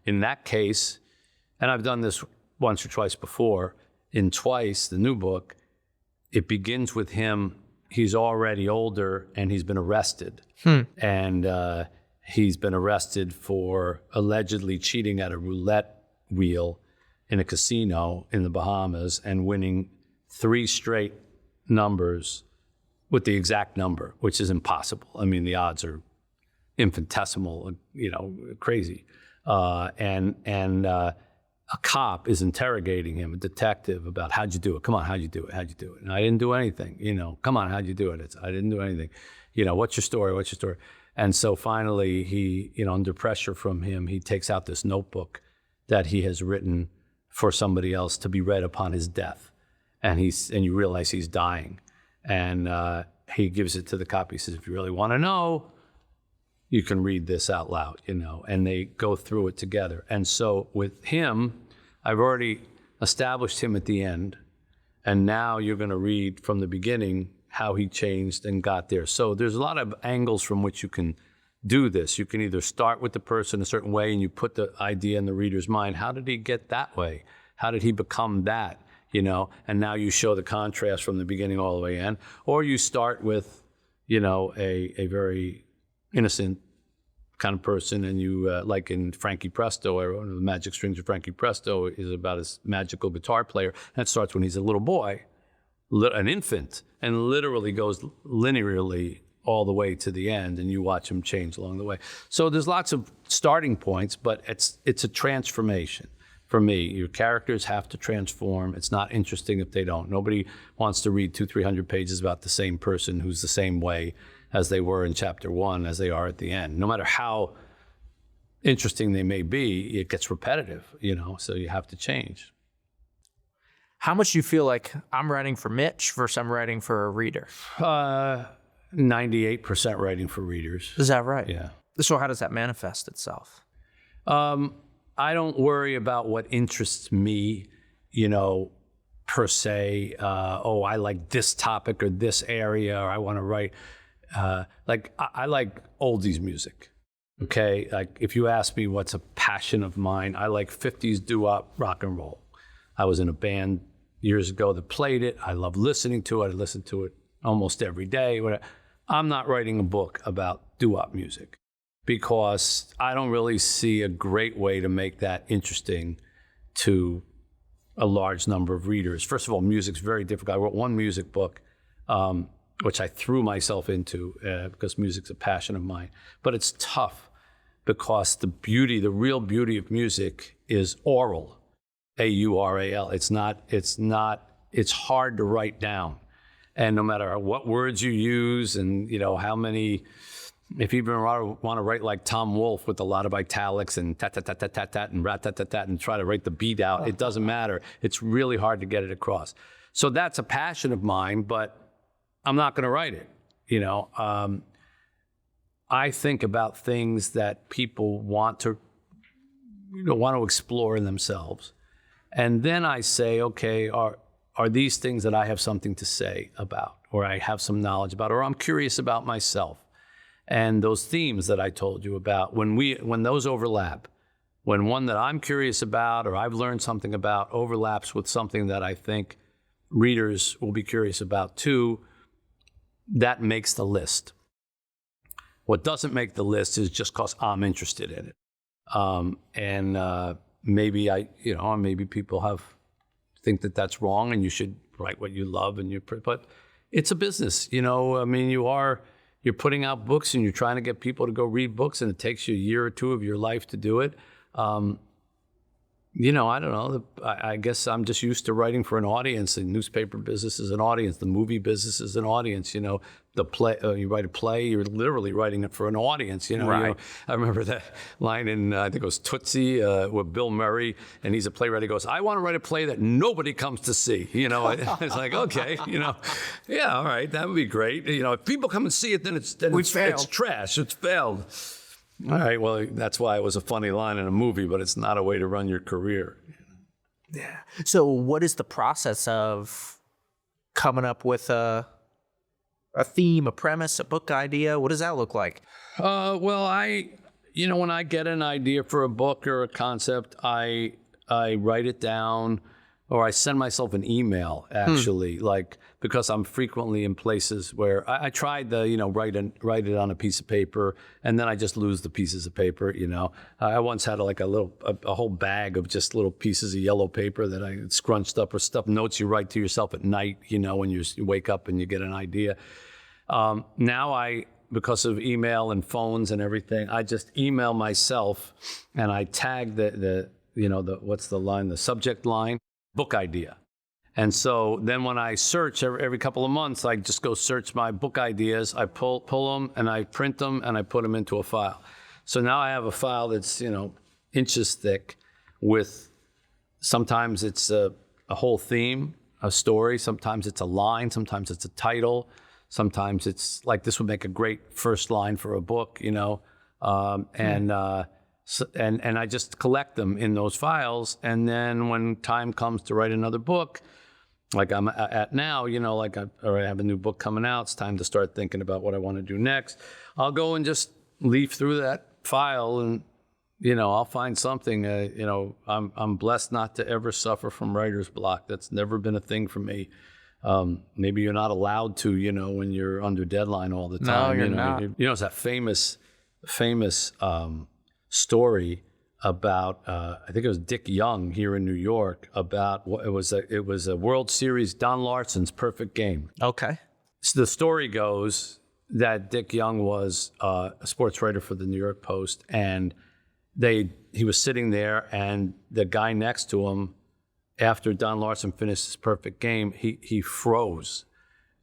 In that case, and I've done this once or twice before, in Twice, the new book, it begins with him. He's already older and he's been arrested. And he's been arrested for allegedly cheating at a roulette wheel in a casino in the Bahamas and winning 3 straight numbers with the exact number, which is impossible. I mean, the odds are infinitesimal, crazy. And a cop is interrogating him, a detective, about how'd you do it? Come on, how'd you do it? How'd you do it? And I didn't do anything. Come on, how'd you do it? I didn't do anything. What's your story? What's your story? And so finally, he, under pressure from him, he takes out this notebook that he has written for somebody else to be read upon his death. And you realize he's dying. And he gives it to the cop. He says, if you really want to know, you can read this out loud, and they go through it together. And so with him, I've already established him at the end. And now you're going to read from the beginning how he changed and got there. So there's a lot of angles from which you can do this. You can either start with the person a certain way and you put the idea in the reader's mind. How did he get that way? How did he become that? And now you show the contrast from the beginning all the way in. Or you start with, a very innocent kind of person, and you, like in Frankie Presto, one of the Magic Strings of Frankie Presto is about his magical guitar player. That starts when he's a little boy, an infant, and literally goes linearly all the way to the end, and you watch him change along the way. So there's lots of starting points, but it's a transformation. For me, your characters have to transform. It's not interesting if they don't. Nobody wants to read 200-300 pages about the same person who's the same way as they were in chapter 1 as they are at the end. No matter how interesting they may be, it gets repetitive, so you have to change. How much do you feel like I'm writing for Mitch versus I'm writing for a reader? 98% writing for readers. Is that right? Yeah. So how does that manifest itself? I don't worry about what interests me, per se. I like this topic or this area, or I want to write. I like oldies music. Okay, like if you ask me what's a passion of mine, I like 50s doo-wop rock and roll. I was in a band years ago that played it. I love listening to it. I listen to it almost every day. I'm not writing a book about doo-wop music, because I don't really see a great way to make that interesting to a large number of readers. First of all, music's very difficult. I wrote one music book, which I threw myself into because music's a passion of mine. But it's tough because the real beauty of music is aural, A-U-R-A-L. It's hard to write down. And no matter what words you use and, how many... If you even want to write like Tom Wolfe with a lot of italics and tat-tat-tat-tat-tat and rat-tat-tat-tat and try to write the beat out, it doesn't matter. It's really hard to get it across. So that's a passion of mine, but I'm not going to write it. I think about things that people want to explore in themselves. And then I say, okay, are these things that I have something to say about, or I have some knowledge about, or I'm curious about myself? And those themes that I told you about, when those overlap, when one that I'm curious about or I've learned something about overlaps with something that I think readers will be curious about too, that makes the list. What doesn't make the list is just because I'm interested in it. maybe maybe people think that that's wrong and you should write what you love but it's a business, I mean, you're putting out books and you're trying to get people to go read books, and it takes you a year or two of your life to do it. I don't know. I guess I'm just used to writing for an audience. The newspaper business is an audience. The movie business is an audience. The play. You write a play. You're literally writing it for an audience. Right. I remember that line in I think it was Tootsie with Bill Murray, and he's a playwright. He goes, "I want to write a play that nobody comes to see." It's like, okay, yeah, all right, that would be great. If people come and see it, then it's trash. It's failed. All right, well, that's why it was a funny line in a movie, but it's not a way to run your career. Yeah. So what is the process of coming up with a theme, a premise, a book idea? What does that look like? Well, when I get an idea for a book or a concept, I write it down, or I send myself an email, actually, because I'm frequently in places where I tried to, write it on a piece of paper, and then I just lose the pieces of paper, I once had a whole bag of just little pieces of yellow paper that I scrunched up, or stuff, notes you write to yourself at night, when you wake up and you get an idea. Now because of email and phones and everything, I just email myself and I tag what's the line, the subject line, book idea. And so then when I search every couple of months, I just go search my book ideas. I pull them and I print them and I put them into a file. So now I have a file that's, inches thick with, sometimes it's a whole theme, a story. Sometimes it's a line. Sometimes it's a title. Sometimes it's like, this would make a great first line for a book, and I just collect them in those files. And then when time comes to write another book, like I'm at now, I have a new book coming out. It's time to start thinking about what I want to do next. I'll go and just leaf through that file, and I'll find something. I'm blessed not to ever suffer from writer's block. That's never been a thing for me. Maybe you're not allowed to, when you're under deadline all the time. No, you're not. It's that famous story about I think it was Dick Young here in New York, about it was a World Series, Don Larsen's perfect game. Okay. So the story goes that Dick Young was a sports writer for the New York Post, and he was sitting there, and the guy next to him, after Don Larsen finished his perfect game, he froze.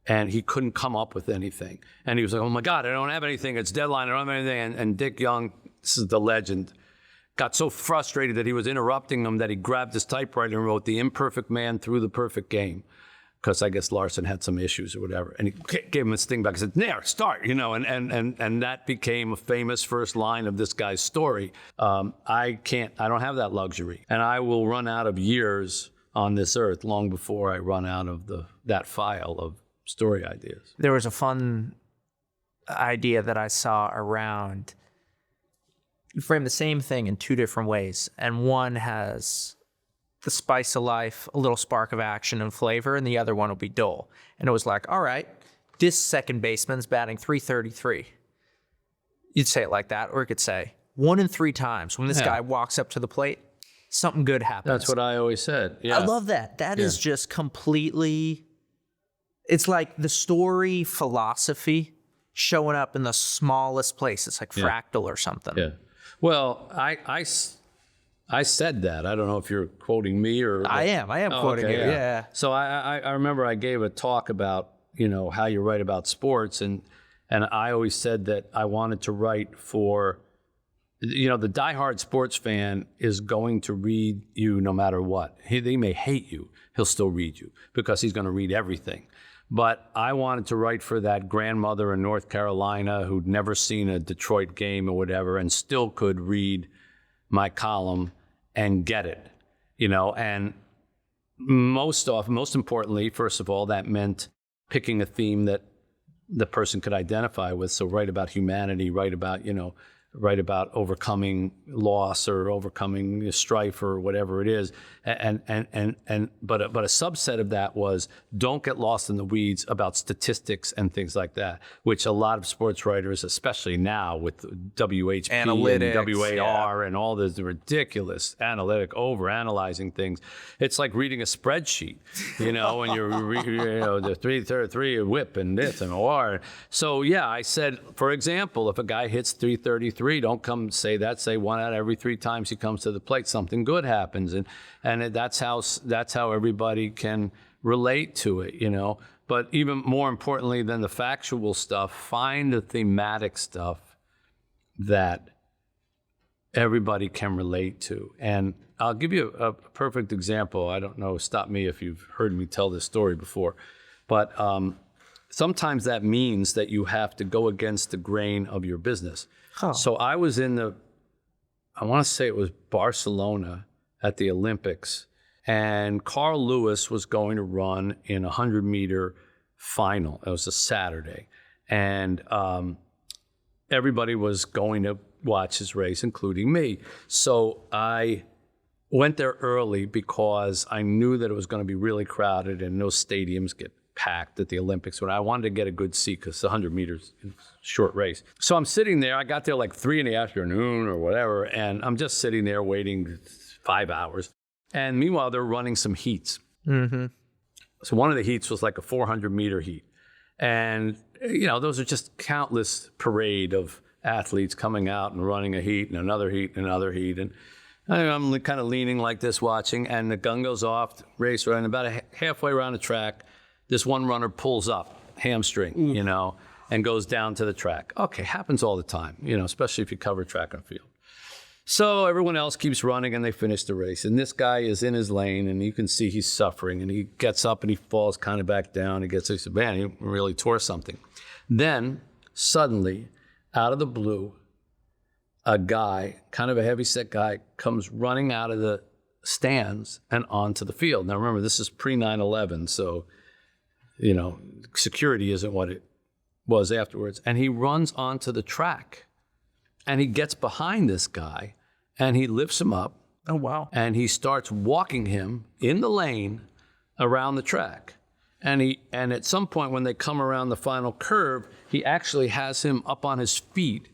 And he couldn't come up with anything. And he was like, "Oh my God, I don't have anything. It's deadline. I don't have anything." And Dick Young, this is the legend, got so frustrated that he was interrupting him that he grabbed his typewriter and wrote, "The imperfect man threw the perfect game." Because I guess Larsen had some issues or whatever. And he gave him his thing back and said, "There, start," and that became a famous first line of this guy's story. I don't have that luxury. And I will run out of years on this earth long before I run out of that file of story ideas. There was a fun idea that I saw around. You frame the same thing in two different ways, and one has the spice of life, a little spark of action and flavor, and the other one will be dull. And it was like, all right, this second baseman's batting .333. You'd say it like that, or you could say, 1 in 3 times when this guy walks up to the plate, something good happens. That's what I always said. Yeah. I love that. That is just completely, it's like the story philosophy showing up in the smallest place. It's like fractal or something. Yeah. Well, I said that. I don't know if you're quoting me or... I am quoting you, yeah. So I remember I gave a talk about, how you write about sports, and I always said that I wanted to write for, the diehard sports fan is going to read you no matter what. He may hate you. He'll still read you because he's going to read everything. But I wanted to write for that grandmother in North Carolina who'd never seen a Detroit game or whatever and still could read my column and get it, and most importantly, first of all, that meant picking a theme that the person could identify with. So write about humanity, write about, write about overcoming loss or overcoming strife or whatever it is. But a subset of that was don't get lost in the weeds about statistics and things like that, which a lot of sports writers, especially now with WHP Analytics, and WAR and all this ridiculous analytic over-analyzing things. It's like reading a spreadsheet, when you're the 333 whip and this and OR. So yeah, I said, for example, if a guy hits 333, don't come say that. Say 1 out of every 3 times he comes to the plate, something good happens, and that's how everybody can relate to it, But even more importantly than the factual stuff, find the thematic stuff that everybody can relate to. And I'll give you a perfect example. I don't know. Stop me if you've heard me tell this story before, but sometimes that means that you have to go against the grain of your business. Oh. So I was I want to say it was Barcelona at the Olympics, and Carl Lewis was going to run in a 100-meter final. It was a Saturday, and everybody was going to watch his race, including me. So I went there early because I knew that it was going to be really crowded and those stadiums get packed at the Olympics, when I wanted to get a good seat because 100 meters is a short race. So I'm sitting there. I got there like 3 p.m. or whatever, and I'm just sitting there waiting 5 hours. And meanwhile, they're running some heats. Mm-hmm. So one of the heats was like a 400-meter heat. And, those are just countless parade of athletes coming out and running a heat and another heat and another heat. And I'm kind of leaning like this watching, and the gun goes off, race running about halfway around the track. This one runner pulls up, hamstring, and goes down to the track. Okay, happens all the time, especially if you cover track and field. So everyone else keeps running and they finish the race. And this guy is in his lane and you can see he's suffering. And he gets up and he falls kind of back down. He said, man, he really tore something. Then suddenly, out of the blue, a guy, kind of a heavyset guy, comes running out of the stands and onto the field. Now remember, this is pre-9/11, so security isn't what it was afterwards. And he runs onto the track and he gets behind this guy and he lifts him up. Oh, wow. And he starts walking him in the lane around the track. And at some point when they come around the final curve, he actually has him up on his feet.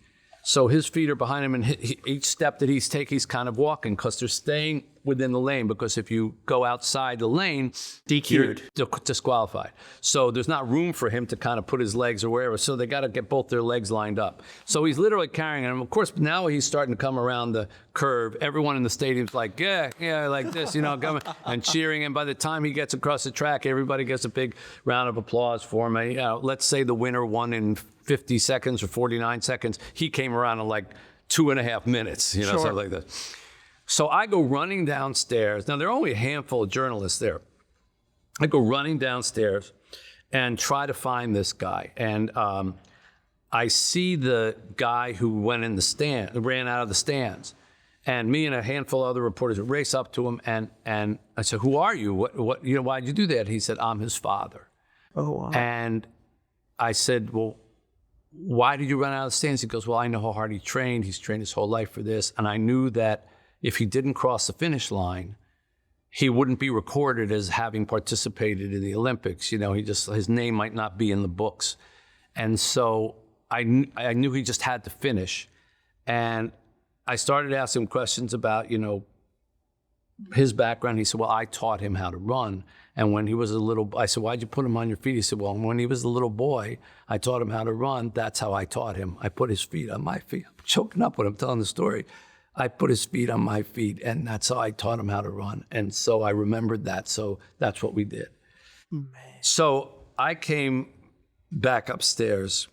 So his feet are behind him, and each step that he's taking, he's kind of walking because they're staying within the lane. Because if you go outside the lane, DQ'd, you're disqualified. So there's not room for him to kind of put his legs or wherever. So they got to get both their legs lined up. So he's literally carrying him. Of course, now he's starting to come around the curve. Everyone in the stadium's like, yeah, like this, coming and cheering. And by the time he gets across the track, everybody gets a big round of applause for him. Let's say the winner won in 50 seconds or 49 seconds. He came around in like 2.5 minutes, Sure. something like that. So I go running downstairs. Now, there are only a handful of journalists there. I go running downstairs and try to find this guy. And I see the guy who ran out of the stands. And me and a handful of other reporters race up to him. And I said, who are you? What? Why'd you do that? He said, I'm his father. Oh, wow. And I said, well, why did you run out of the stands? He goes, well, I know how hard he trained. He's trained his whole life for this. And I knew that if he didn't cross the finish line, he wouldn't be recorded as having participated in the Olympics. His name might not be in the books. And so I knew he just had to finish. And I started asking him questions about, his background. He said, well, I taught him how to run. And when he was I said, why'd you put him on your feet? He said, well, when he was a little boy, I taught him how to run. That's how I taught him. I put his feet on my feet. I'm choking up when I'm telling the story. I put his feet on my feet, and that's how I taught him how to run. And so I remembered that. So that's what we did. Man. So I came back upstairs,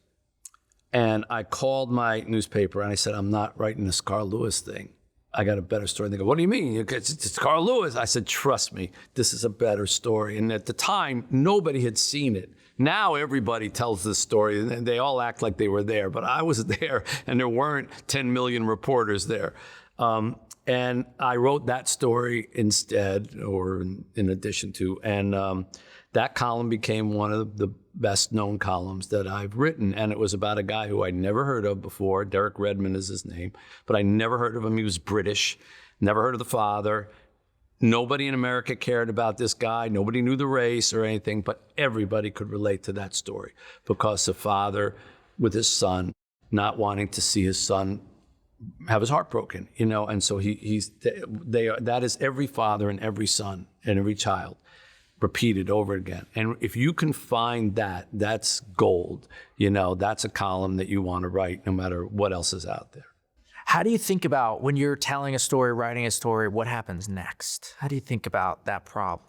and I called my newspaper, and I said, I'm not writing this Carl Lewis thing. I got a better story. And they go, what do you mean? It's Carl Lewis. I said, trust me, this is a better story. And at the time, nobody had seen it. Now everybody tells this story, and they all act like they were there. But I was there, and there weren't 10 million reporters there. And I wrote that story instead, or in addition to. And that column became one of the best known columns that I've written. And it was about a guy who I'd never heard of before. Derek Redmond is his name, but I never heard of him. He was British, never heard of the father. Nobody in America cared about this guy. Nobody knew the race or anything, but everybody could relate to that story because the father with his son, not wanting to see his son have his heart broken, and so that is every father and every son and every child repeated over again. And if you can find that, that's gold. That's a column that you want to write no matter what else is out there. How do you think about when you're telling a story, writing a story, what happens next? How do you think about that problem?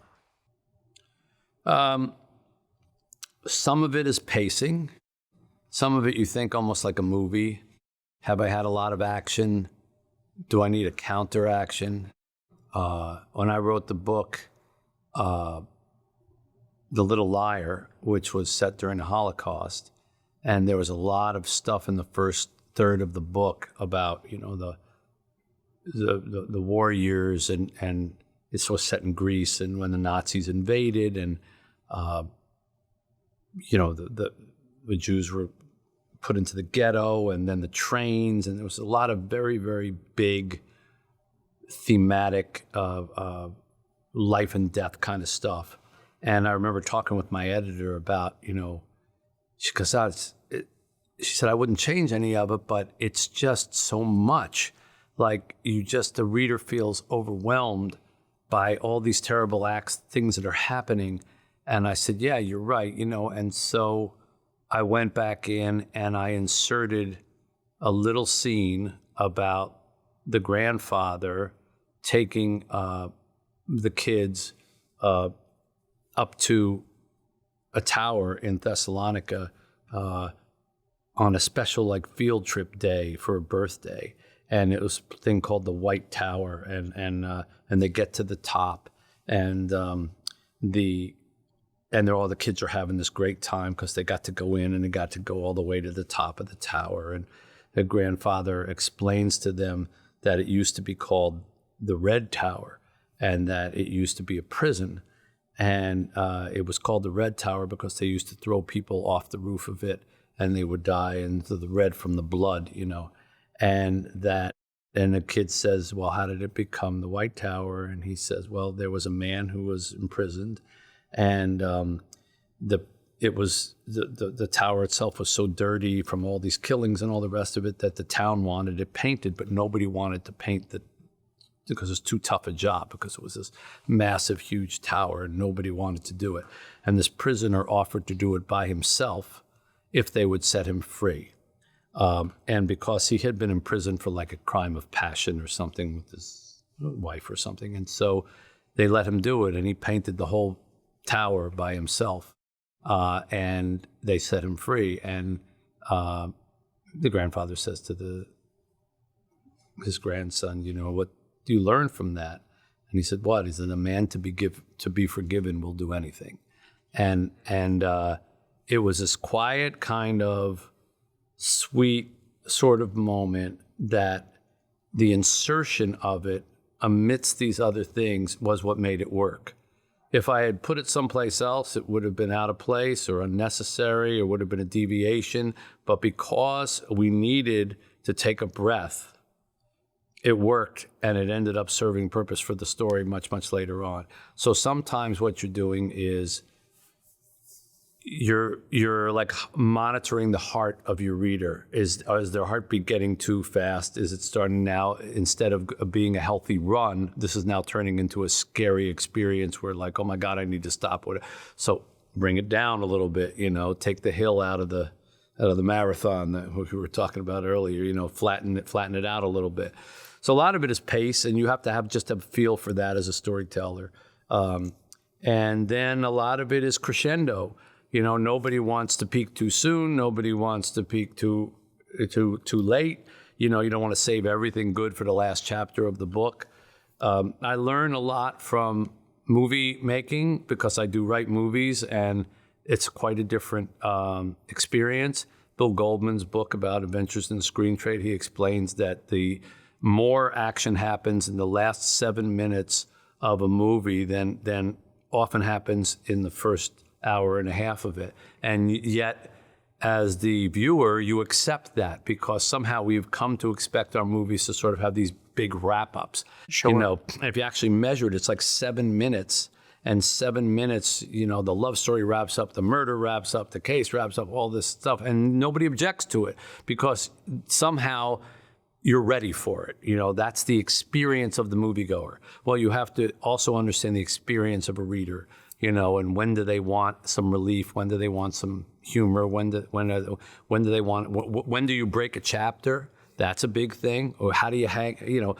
Some of it is pacing. Some of it you think almost like a movie. Have I had a lot of action? Do I need a counteraction? When I wrote the book, The Little Liar, which was set during the Holocaust, and there was a lot of stuff in the first third of the book about the war years, and it's was set in Greece and when the Nazis invaded, and the Jews were put into the ghetto, and then the trains, and there was a lot of very, very big thematic life and death kind of stuff. And I remember talking with my editor about, she said, I wouldn't change any of it, but it's just so much. Like the reader feels overwhelmed by all these terrible things that are happening. And I said, yeah, you're right, and so I went back in and I inserted a little scene about the grandfather taking the kids up to a tower in Thessalonica on a special field trip day for a birthday, and it was a thing called the White Tower, and they get to the top, and all the kids are having this great time because they got to go in and they got to go all the way to the top of the tower, and the grandfather explains to them that it used to be called the Red Tower, and that it used to be a prison, and it was called the Red Tower because they used to throw people off the roof of it, and they would die into the red from the blood, and the kid says, well, how did it become the White Tower? And he says, well, there was a man who was imprisoned, and the tower itself was so dirty from all these killings and all the rest of it that the town wanted it painted, but nobody wanted to paint because it was too tough a job, because it was this massive, huge tower, and nobody wanted to do it. And this prisoner offered to do it by himself if they would set him free. And because he had been in prison for a crime of passion or something with his wife or something. And so they let him do it, and he painted the whole tower by himself. And they set him free. And the grandfather says to his grandson, what do you learn from that? And he said, what? He said, a man to be forgiven will do anything. And it was this quiet kind of sweet sort of moment that the insertion of it amidst these other things was what made it work. If I had put it someplace else, it would have been out of place or unnecessary, or would have been a deviation. But because we needed to take a breath, it worked, and it ended up serving purpose for the story much, much later on. So sometimes what you're doing is you're monitoring the heart of your reader. Is their heartbeat getting too fast? Is it starting now, instead of being a healthy run, this is now turning into a scary experience where oh my God, I need to stop. So bring it down a little bit, take the hill out of the marathon that we were talking about earlier, flatten it out a little bit. So a lot of it is pace, and you have to have a feel for that as a storyteller. And then a lot of it is crescendo. Nobody wants to peak too soon. Nobody wants to peak too late. You don't want to save everything good for the last chapter of the book. I learn a lot from movie making because I do write movies, and it's quite a different experience. Bill Goldman's book about adventures in the screen trade, he explains that the more action happens in the last 7 minutes of a movie than often happens in the first hour and a half of it. And yet, as the viewer, you accept that because somehow we've come to expect our movies to sort of have these big wrap-ups. Sure. You know, if you actually measure it, it's like 7 minutes. And 7 minutes, you know, the love story wraps up, the murder wraps up, the case wraps up, all this stuff. And nobody objects to it because somehow you're ready for it. You know, that's the experience of the moviegoer. Well, you have to also understand the experience of a reader, you know, and when do they want some relief? When do they want some humor? When do they want, when do you break a chapter? That's a big thing. Or how do you hang, you know,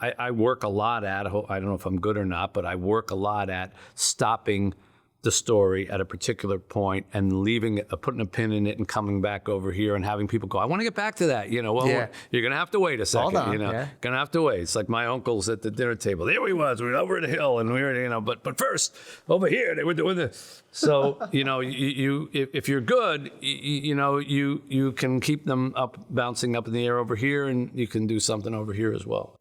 I work a lot at, I don't know if I'm good or not, but I work a lot at stopping the story at a particular point and leaving it, putting a pin in it and coming back over here and having people go, I want to get back to that. You know, well, you're going to have to wait a second, Hold on, you know, going to have to wait. It's like my uncles at the dinner table. There we was, we were over the hill and we were, you know, but first over here, they were doing this. So, you know, if you're good, you know, you can keep them up, bouncing up in the air over here, and you can do something over here as well.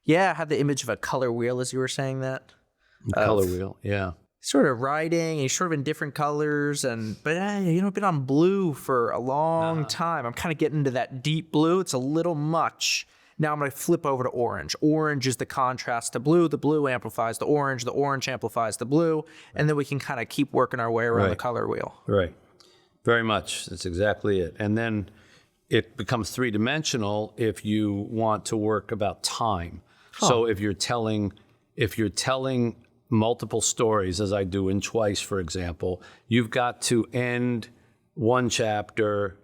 Yeah, I had the image of a color wheel as you were saying that. Color wheel, yeah. Sort of writing, he's sort of in different colors, but you know, I've been on blue for a long time. I'm kind of getting into that deep blue. It's a little much. Now I'm going to flip over to orange. Orange is the contrast to blue. The blue amplifies the orange amplifies the blue, and then we can kind of keep working our way around the color wheel. Right. Very much. That's exactly it. And then it becomes three-dimensional if you want to work about time. So if you're telling multiple stories, as I do in Twice, for example, you've got to end one chapter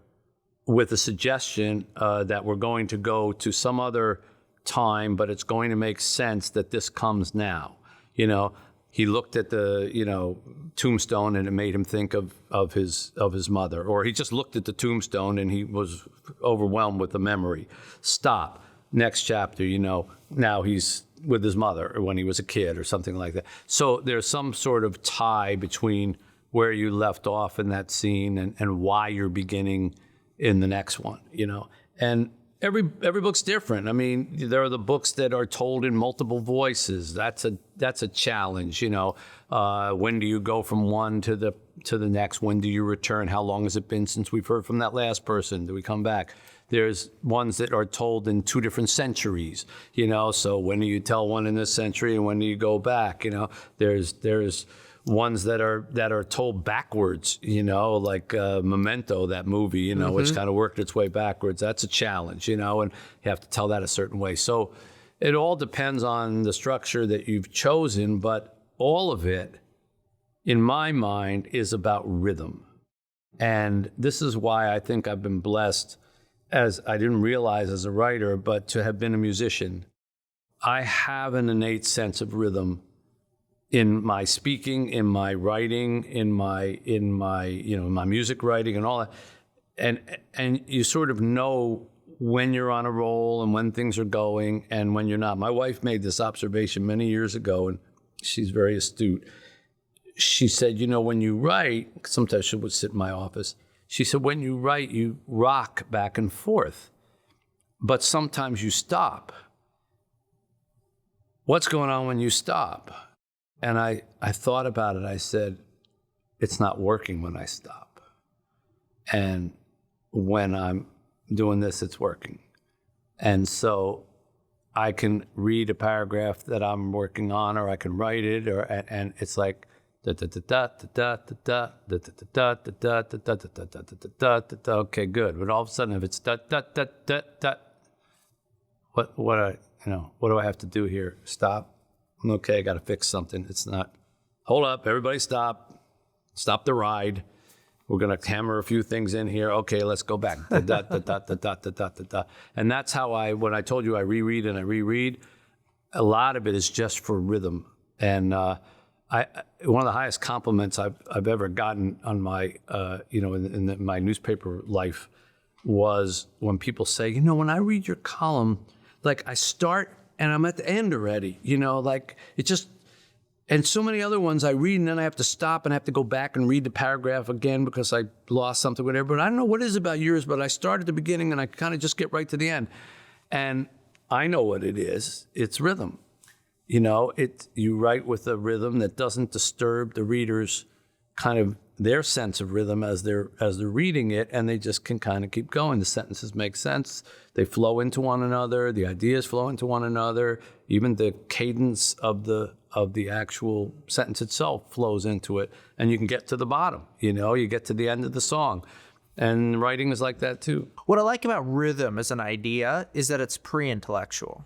with a suggestion that we're going to go to some other time, but it's going to make sense that this comes now. You know, he looked at the, you know, tombstone and it made him think of his mother, or he just looked at the tombstone and he was overwhelmed with the memory. Stop. Next chapter, you know, now he's with his mother or when he was a kid or something like that. So there's some sort of tie between where you left off in that scene and why you're beginning in the next one, you know. And every book's different. I mean, there are the books that are told in multiple voices. That's a challenge, you know. When do you go from one to the next? When do you return? How long has it been since we've heard from that last person? Do we come back? There's ones that are told in 2 different centuries, you know, so when do you tell one in this century and when do you go back, you know? There's ones that are told backwards, you know, like Memento, that movie, you know, which kind of worked its way backwards. That's a challenge, you know, and you have to tell that a certain way. So it all depends on the structure that you've chosen, but all of it, in my mind, is about rhythm. And this is why I think I've been blessed, as I didn't realize as a writer, but to have been a musician. I have an innate sense of rhythm in my speaking, in my writing, in my you know, my music writing and all that. And you sort of know when you're on a roll and when things are going and when you're not. My wife made this observation many years ago, and she's very astute. She said, you know, when you write, sometimes she would sit in my office. She said, when you write, you rock back and forth, but sometimes you stop. What's going on when you stop? And I thought about it. I said, it's not working when I stop. And when I'm doing this, it's working. And so I can read a paragraph that I'm working on, or I can write it, and it's like, okay, good. But all of a sudden, if it's what do I have to do here? Stop. Okay, I got to fix something. It's not. Hold up, everybody, stop. Stop the ride. We're gonna hammer a few things in here. Okay, let's go back. And that's how when I told you I reread and I reread, a lot of it is just for rhythm. And one of the highest compliments I've ever gotten on my, in my newspaper life was when people say, you know, when I read your column, like I start and I'm at the end already, you know, like it just, and so many other ones I read and then I have to stop and I have to go back and read the paragraph again because I lost something, whatever. But I don't know what it is about yours, but I start at the beginning and I kind of just get right to the end. And I know what it is. It's rhythm. You know, you write with a rhythm that doesn't disturb the reader's kind of their sense of rhythm as they're reading it, and they just can kind of keep going. The sentences make sense. They flow into one another. The ideas flow into one another. Even the cadence of the actual sentence itself flows into it, and you can get to the bottom. You get to the end of the song. And writing is like that too. What I like about rhythm as an idea is that it's pre-intellectual.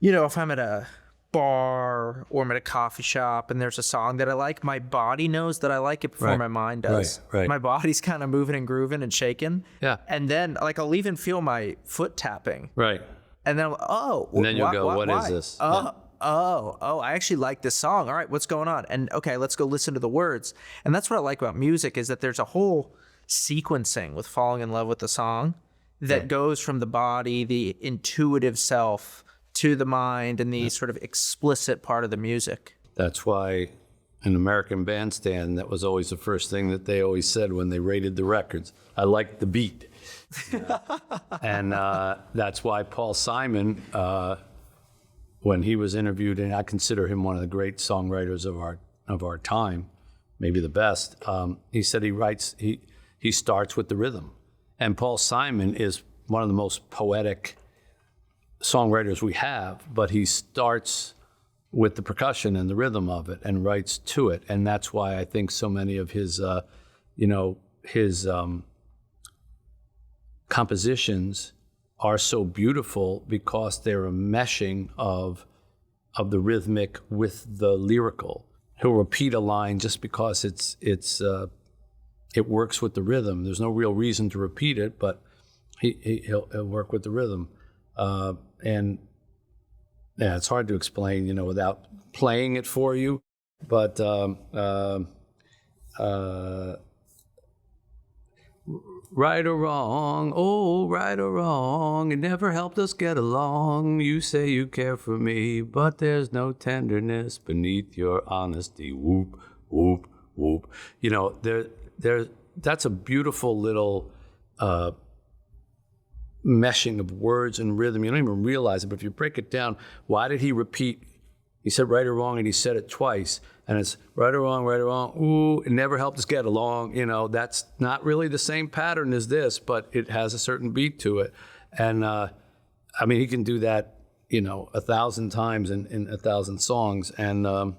If I'm at a bar or I'm at a coffee shop and there's a song that I like, my body knows that I like it before my mind does. Right. My body's kind of moving and grooving and shaking. Yeah. And then I'll even feel my foot tapping. Right. And then and then you'll go, what is this? Oh, I actually like this song. All right, what's going on? And okay, let's go listen to the words. And that's what I like about music, is that there's a whole sequencing with falling in love with the song that goes from the body, the intuitive self, to the mind and the sort of explicit part of the music. That's why in American Bandstand, that was always the first thing that they always said when they rated the records. I like the beat. And that's why Paul Simon, when he was interviewed, and I consider him one of the great songwriters of our time, maybe the best, he said he starts with the rhythm. And Paul Simon is one of the most poetic songwriters we have, but he starts with the percussion and the rhythm of it and writes to it. And that's why I think so many of his compositions are so beautiful, because they're a meshing of the rhythmic with the lyrical. He'll repeat a line just because it works with the rhythm. There's no real reason to repeat it, but he'll work with the rhythm. And yeah, it's hard to explain, without playing it for you. But right or wrong, oh, right or wrong, it never helped us get along. You say you care for me, but there's no tenderness beneath your honesty. Whoop, whoop, whoop. That's a beautiful little meshing of words and rhythm. You don't even realize it, but if you break it down, why did he repeat? He said right or wrong, and he said it twice, and it's right or wrong, ooh, it never helped us get along. That's not really the same pattern as this, but it has a certain beat to it. And he can do that, 1,000 times in 1,000 songs, and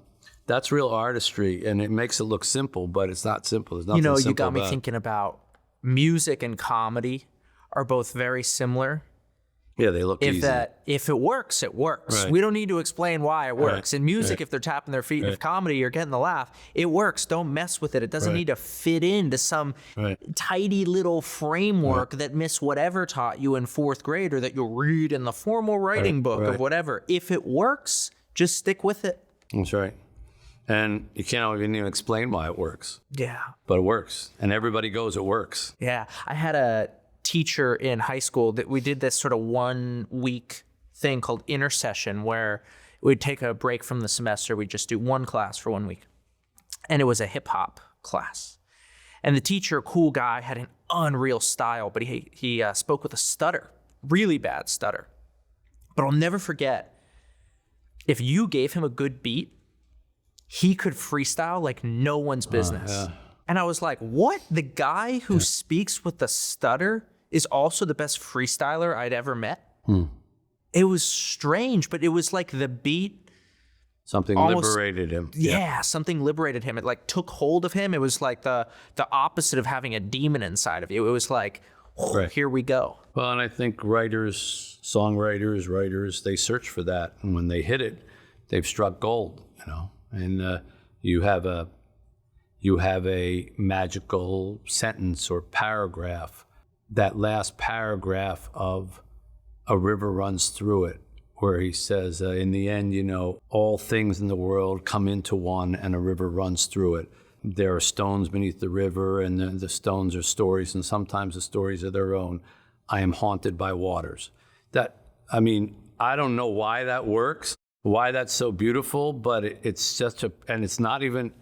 that's real artistry, and it makes it look simple, but it's not simple. There's nothing simple about it. You got me thinking about music and comedy are both very similar. Yeah, they look easy. If it works, it works. Right. We don't need to explain why it works. Right. In music, Right. if they're tapping their feet, in comedy, you're getting the laugh. It works. Don't mess with it. It doesn't need to fit into some tidy little framework that Miss Whatever taught you in 4th grade, or that you'll read in the formal writing book of whatever. If it works, just stick with it. That's right. And you can't even explain why it works. Yeah. But it works. And everybody goes, it works. Yeah. I had a teacher in high school that we did this sort of 1 week thing called intercession, where we'd take a break from the semester. We'd just do one class for 1 week. And it was a hip hop class. And the teacher, cool guy, had an unreal style, but he spoke with a stutter, really bad stutter. But I'll never forget, if you gave him a good beat, he could freestyle like no one's business. Yeah. And I was like, what? The guy who speaks with the stutter is also the best freestyler I'd ever met? It was strange, but it was like the beat. Something liberated him. Yeah, something liberated him. It like took hold of him. It was like the opposite of having a demon inside of you. It was like, here we go. Well, and I think songwriters, they search for that. And when they hit it, they've struck gold, And you have a magical sentence or paragraph. That last paragraph of A River Runs Through It, where he says, in the end, all things in the world come into one, and a river runs through it. There are stones beneath the river, and the stones are stories, and sometimes the stories are their own. I am haunted by waters. I don't know why that works, why that's so beautiful, but it's just and it's not even,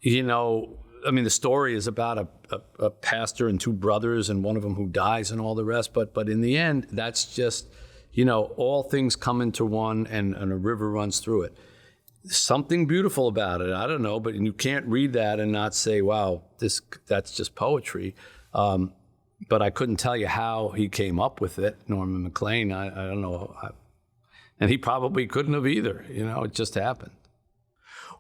the story is about a pastor and 2 brothers, and one of them who dies and all the rest, but in the end, that's just, all things come into one, and a river runs through it. something beautiful about it. I don't know, but you can't read that and not say, wow, that's just poetry. But I couldn't tell you how he came up with it, Norman MacLean. I don't know. And he probably couldn't have either. It just happened.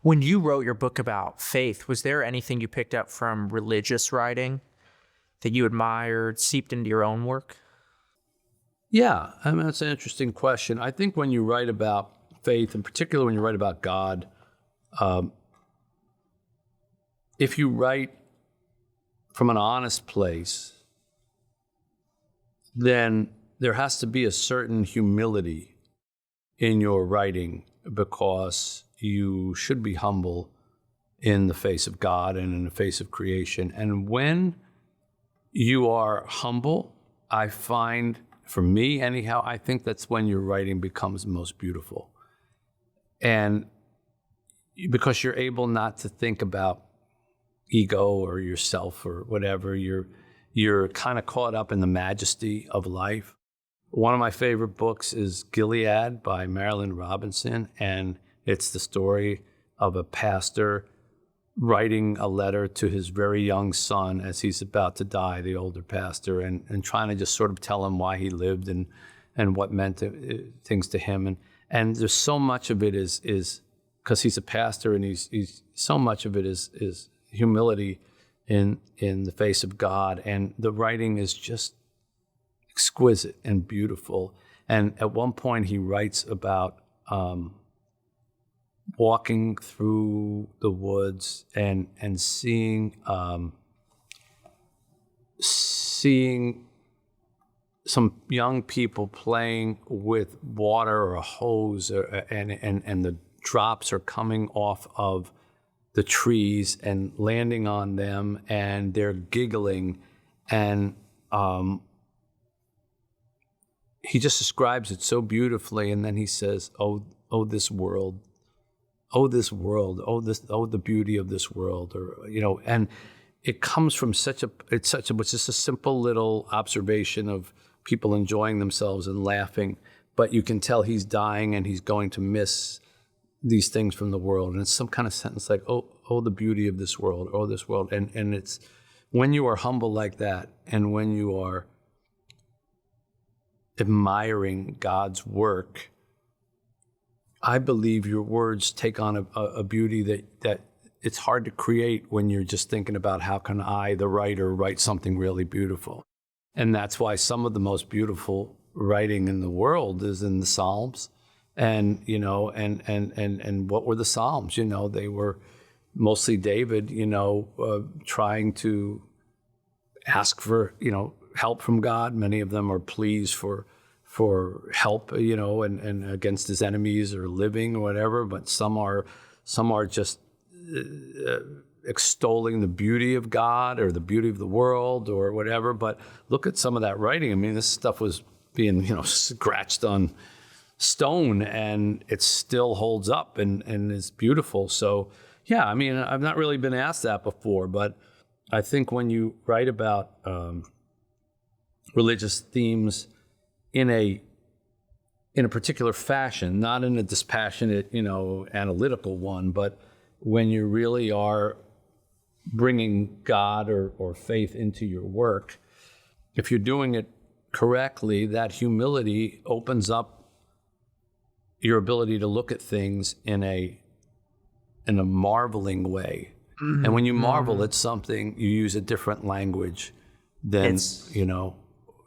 When you wrote your book about faith, was there anything you picked up from religious writing that you admired, seeped into your own work? Yeah, I mean, that's an interesting question. I think when you write about faith, in particular when you write about God, if you write from an honest place, then there has to be a certain humility in your writing, because you should be humble in the face of God and in the face of creation. And when you are humble, I find, for me anyhow, I think that's when your writing becomes most beautiful. And because you're able not to think about ego or yourself or whatever, you're kind of caught up in the majesty of life. One of my favorite books is Gilead by Marilyn Robinson, and it's the story of a pastor writing a letter to his very young son as he's about to die, the older pastor, and trying to just sort of tell him why he lived and what meant things to him. And there's so much of it is because he's a pastor, and he's so much of it is humility in the face of God. And the writing is just exquisite and beautiful. And at one point he writes about walking through the woods and seeing some young people playing with water or a hose, and the drops are coming off of the trees and landing on them, and they're giggling, and he just describes it so beautifully. And then he says, oh this world, oh this world, oh the beauty of this world, or and it comes from it's just a simple little observation of people enjoying themselves and laughing, but you can tell he's dying and he's going to miss these things from the world. And it's some kind of sentence like, oh the beauty of this world, oh this world. And it's when you are humble like that, and when you are admiring God's work, I believe your words take on a beauty that it's hard to create when you're just thinking about how can I, the writer, write something really beautiful. And that's why some of the most beautiful writing in the world is in the Psalms. And and what were the Psalms? They were mostly David, trying to ask for help from God. Many of them are pleas for help, and against his enemies or living or whatever. But some are just extolling the beauty of God or the beauty of the world or whatever. But look at some of that writing. I mean, this stuff was being scratched on stone, and it still holds up and is beautiful. So yeah, I mean, I've not really been asked that before, but I think when you write about religious themes in a particular fashion, not in a dispassionate, analytical one, but when you really are bringing God or faith into your work, if you're doing it correctly, that humility opens up your ability to look at things in a marveling way. Mm-hmm. And when you marvel at something, you use a different language than, you know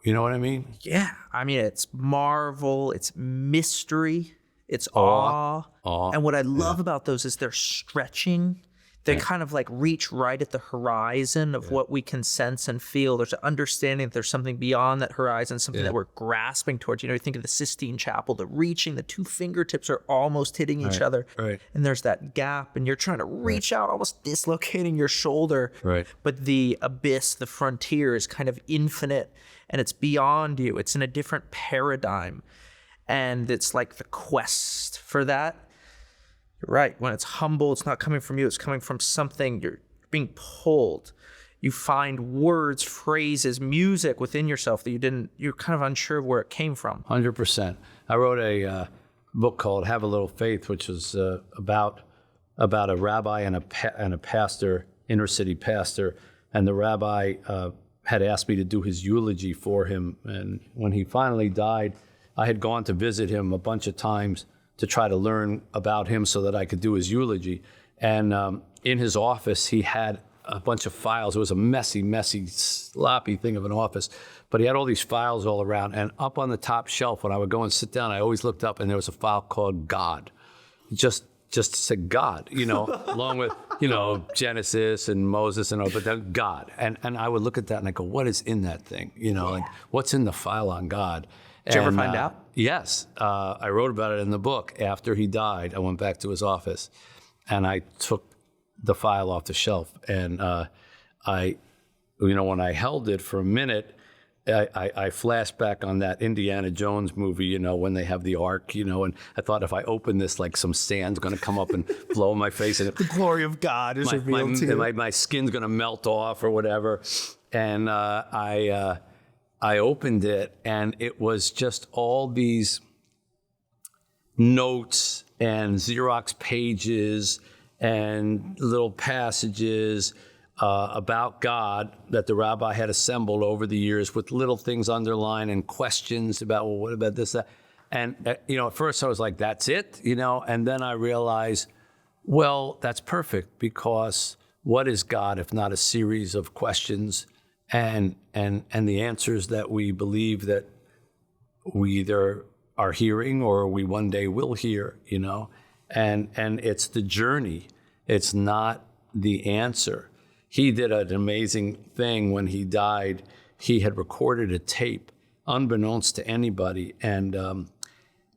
what I mean? Yeah. I mean, it's marvel, it's mystery, it's awe. And what I love about those is they're stretching. They kind of like reach right at the horizon of what we can sense and feel. There's an understanding that there's something beyond that horizon, something that we're grasping towards. You think of the Sistine Chapel, the reaching, the two fingertips are almost hitting each other. Right. And there's that gap, and you're trying to reach out, almost dislocating your shoulder. Right. But the abyss, the frontier is kind of infinite, and it's beyond you. It's in a different paradigm. And it's like the quest for that. You're right. When it's humble, it's not coming from you. It's coming from something. You're being pulled. You find words, phrases, music within yourself that you're kind of unsure of where it came from. 100%. I wrote book called Have a Little Faith, which was about a rabbi and a pastor, inner city pastor, and the rabbi had asked me to do his eulogy for him. And when he finally died, I had gone to visit him a bunch of times to try to learn about him so that I could do his eulogy. And in his office, he had a bunch of files. It was a messy, sloppy thing of an office. But he had all these files all around. And up on the top shelf, when I would go and sit down, I always looked up, and there was a file called God. Just said God, along with, Genesis and Moses and all, but then God. And I would look at that and I go, what is in that thing? Like, what's in the file on God? Did you ever find out? Yes. I wrote about it in the book. After he died, I went back to his office and I took the file off the shelf. And when I held it for a minute, I flashed back on that Indiana Jones movie, when they have the ark, and I thought if I open this, like some sand's going to come up and blow in my face. And The glory of God is revealed to you. My skin's going to melt off or whatever. And I opened it, and it was just all these notes and Xerox pages and little passages about God that the rabbi had assembled over the years with little things underlined and questions about, well, what about this, that? And, at first I was like, that's it, and then I realized, well, that's perfect, because what is God if not a series of questions and the answers that we believe that we either are hearing or we one day will hear, and it's the journey. It's not the answer. He did an amazing thing when he died. He had recorded a tape unbeknownst to anybody. And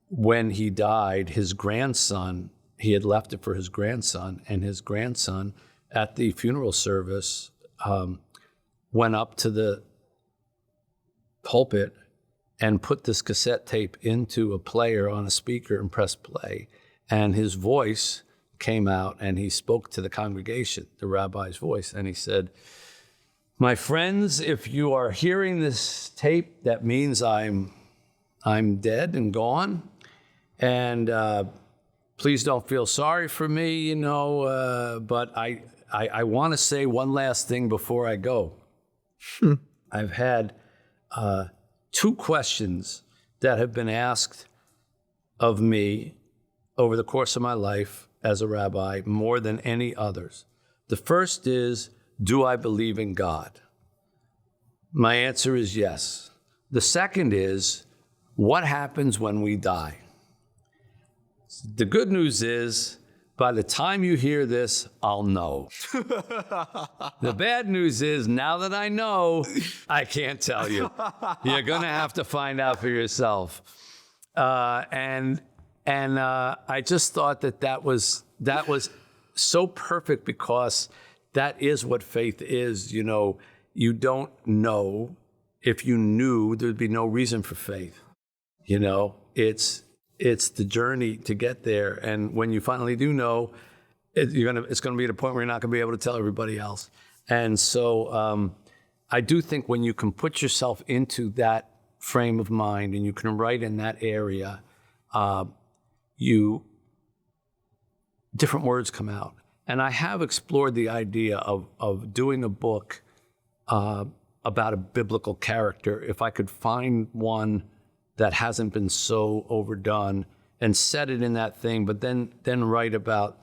when he died, his grandson, he had left it for his grandson, and his grandson at the funeral service went up to the pulpit and put this cassette tape into a player on a speaker and pressed play. And his voice came out, and he spoke to the congregation, the rabbi's voice, and he said, "My friends, if you are hearing this tape, that means I'm dead and gone, and please don't feel sorry for me, but I want to say one last thing before I go. I've had 2 questions that have been asked of me over the course of my life as a rabbi more than any others. The first is, do I believe in God? My answer is yes. The second is, what happens when we die? The good news is, by the time you hear this, I'll know. The bad news is, now that I know, I can't tell you. You're going to have to find out for yourself. And I just thought that was so perfect, because that is what faith is. You don't know. If you knew, there'd be no reason for faith. It's the journey to get there. And when you finally do know, it's going to be at a point where you're not going to be able to tell everybody else. And so I do think when you can put yourself into that frame of mind and you can write in that area, different words come out. And I have explored the idea of doing a book about a biblical character, if I could find one that hasn't been so overdone, and set it in that thing, but then write about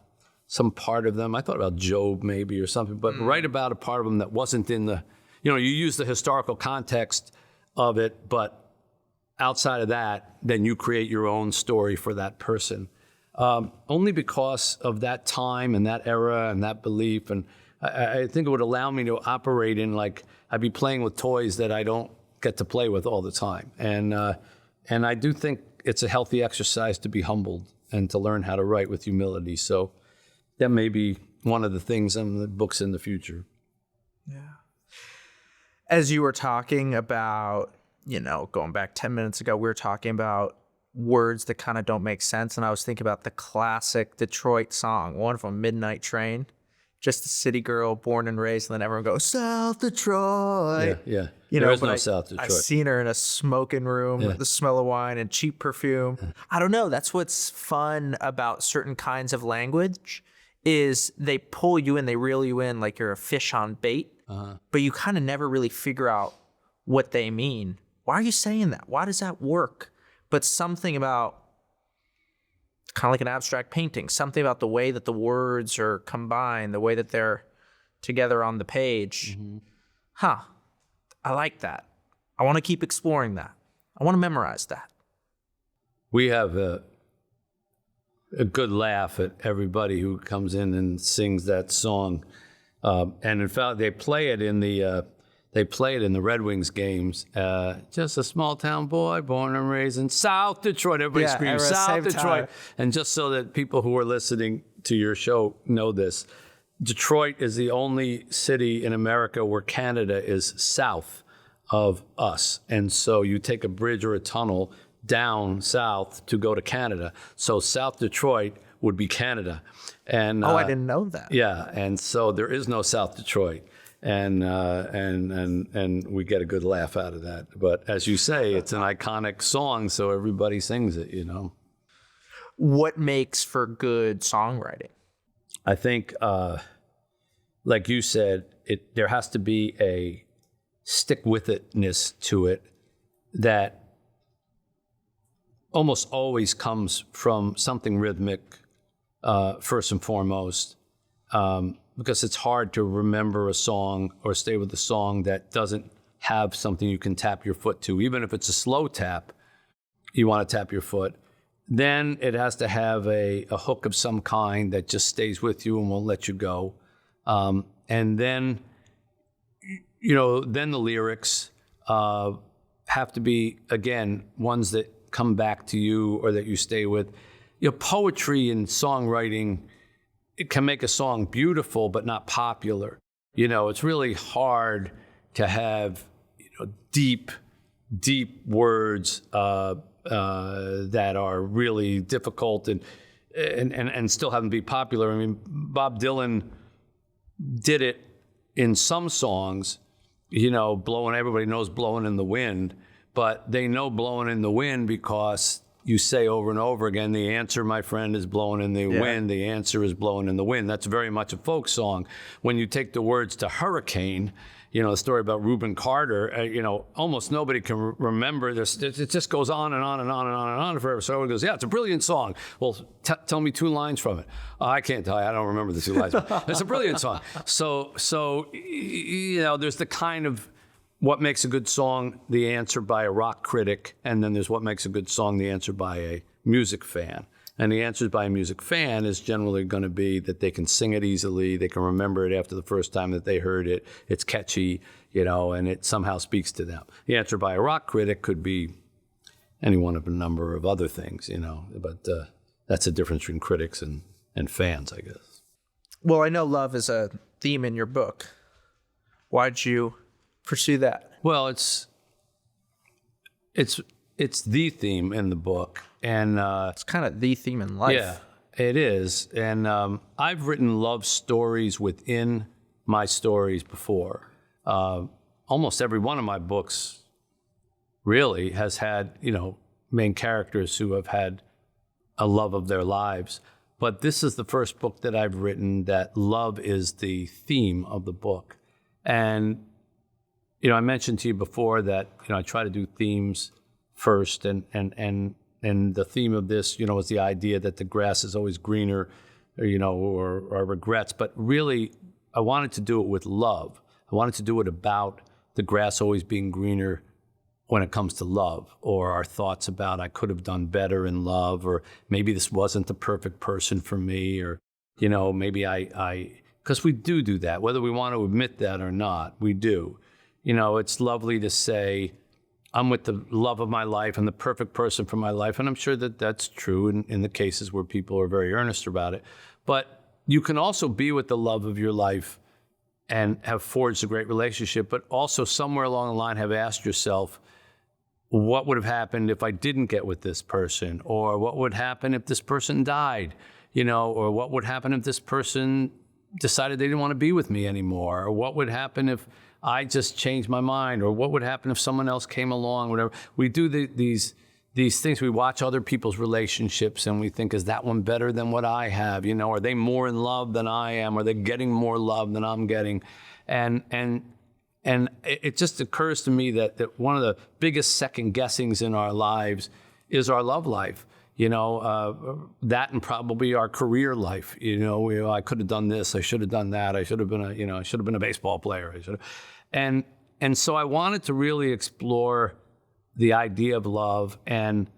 some part of them. I thought about Job maybe or something, but write about a part of them that wasn't in the, you use the historical context of it, but outside of that, then you create your own story for that person. Only because of that time and that era and that belief. And I think it would allow me to operate in, like, I'd be playing with toys that I don't get to play with all the time. And I do think it's a healthy exercise to be humbled and to learn how to write with humility. So that may be one of the things in the books in the future. Yeah. As you were talking about, going back 10 minutes ago, we were talking about words that kind of don't make sense. And I was thinking about the classic Detroit song, one of them, Midnight Train. just a city girl, born and raised, and then everyone goes, South Detroit. Yeah. You There know, is no South Detroit. I've seen her in a smoking room with the smell of wine and cheap perfume. I don't know. That's what's fun about certain kinds of language is they pull you in, they reel you in like you're a fish on bait, but you kind of never really figure out what they mean. Why are you saying that? Why does that work? But something about, kind of like an abstract painting, something about the way that the words are combined, the way that they're together on the page. I like that. I want to keep exploring that. I want to memorize that. We have a good laugh at everybody who comes in and sings that song. And in fact, they play it in the Red Wings games. Just a small town boy, born and raised in South Detroit. Everybody screams South Detroit. And just so that people who are listening to your show know this, Detroit is the only city in America where Canada is south of us. And so you take a bridge or a tunnel down south to go to Canada. So South Detroit would be Canada. And I didn't know that. Yeah, and so there is no South Detroit. And we get a good laugh out of that. But as you say, it's an iconic song, so everybody sings it, you know. What makes for good songwriting? I think, like you said, there has to be a stick-with-itness to it that almost always comes from something rhythmic, first and foremost, because it's hard to remember a song or stay with a song that doesn't have something you can tap your foot to. Even if it's a slow tap, you want to tap your foot. Then it has to have a hook of some kind that just stays with you and won't let you go. And then, you know, then the lyrics have to be, again, ones that come back to you or that you stay with. You know, poetry and songwriting, it can make a song beautiful but not popular. You know, it's really hard to have, you know, deep words that are really difficult and still haven't be popular. I mean, Bob Dylan did it in some songs, you know, everybody knows Blowing in the Wind, but they know Blowing in the Wind because you say over and over again, the answer, my friend, is blowing in the wind. The answer is blowing in the wind. That's very much a folk song. When you take the words to Hurricane, you know, the story about Reuben Carter, you know, almost nobody can remember this. It just goes on and on and on and on and on forever. So everyone goes, yeah, it's a brilliant song. Well, tell me 2 lines from it. I can't tell you. I don't remember the 2 lines. It's a brilliant song. So, you know, there's the kind of what makes a good song, the answer by a rock critic, and then there's what makes a good song, the answer by a music fan. And the answers by a music fan is generally going to be that they can sing it easily, they can remember it after the first time that they heard it, it's catchy, you know, and it somehow speaks to them. The answer by a rock critic could be any one of a number of other things, you know, but that's the difference between critics and fans, I guess. Well, I know love is a theme in your book. Why'd you pursue that? Well, it's the theme in the book, and it's kind of the theme in life. Yeah, it is. And I've written love stories within my stories before. Almost every one of my books really has had, you know, main characters who have had a love of their lives. But this is the first book that I've written that love is the theme of the book. And you know, I mentioned to you before that, you know, I try to do themes first, and the theme of this, you know, is the idea that the grass is always greener, or, you know, or regrets. But really, I wanted to do it with love. I wanted to do it about the grass always being greener when it comes to love, or our thoughts about I could have done better in love, or maybe this wasn't the perfect person for me, or, you know, maybe because we do that, whether we want to admit that or not, we do. You know, it's lovely to say, I'm with the love of my life and the perfect person for my life. And I'm sure that that's true in the cases where people are very earnest about it. But you can also be with the love of your life and have forged a great relationship, but also somewhere along the line have asked yourself, what would have happened if I didn't get with this person? Or what would happen if this person died? You know, or what would happen if this person decided they didn't want to be with me anymore? Or what would happen if I just changed my mind? Or what would happen if someone else came along? Whatever. We do these things. We watch other people's relationships and we think, is that one better than what I have? You know, are they more in love than I am? Are they getting more love than I'm getting? And it just occurs to me that one of the biggest second guessings in our lives is our love life. You know, that and probably our career life. You know, I could have done this. I should have done that. I should have been a baseball player. And so I wanted to really explore the idea of love. And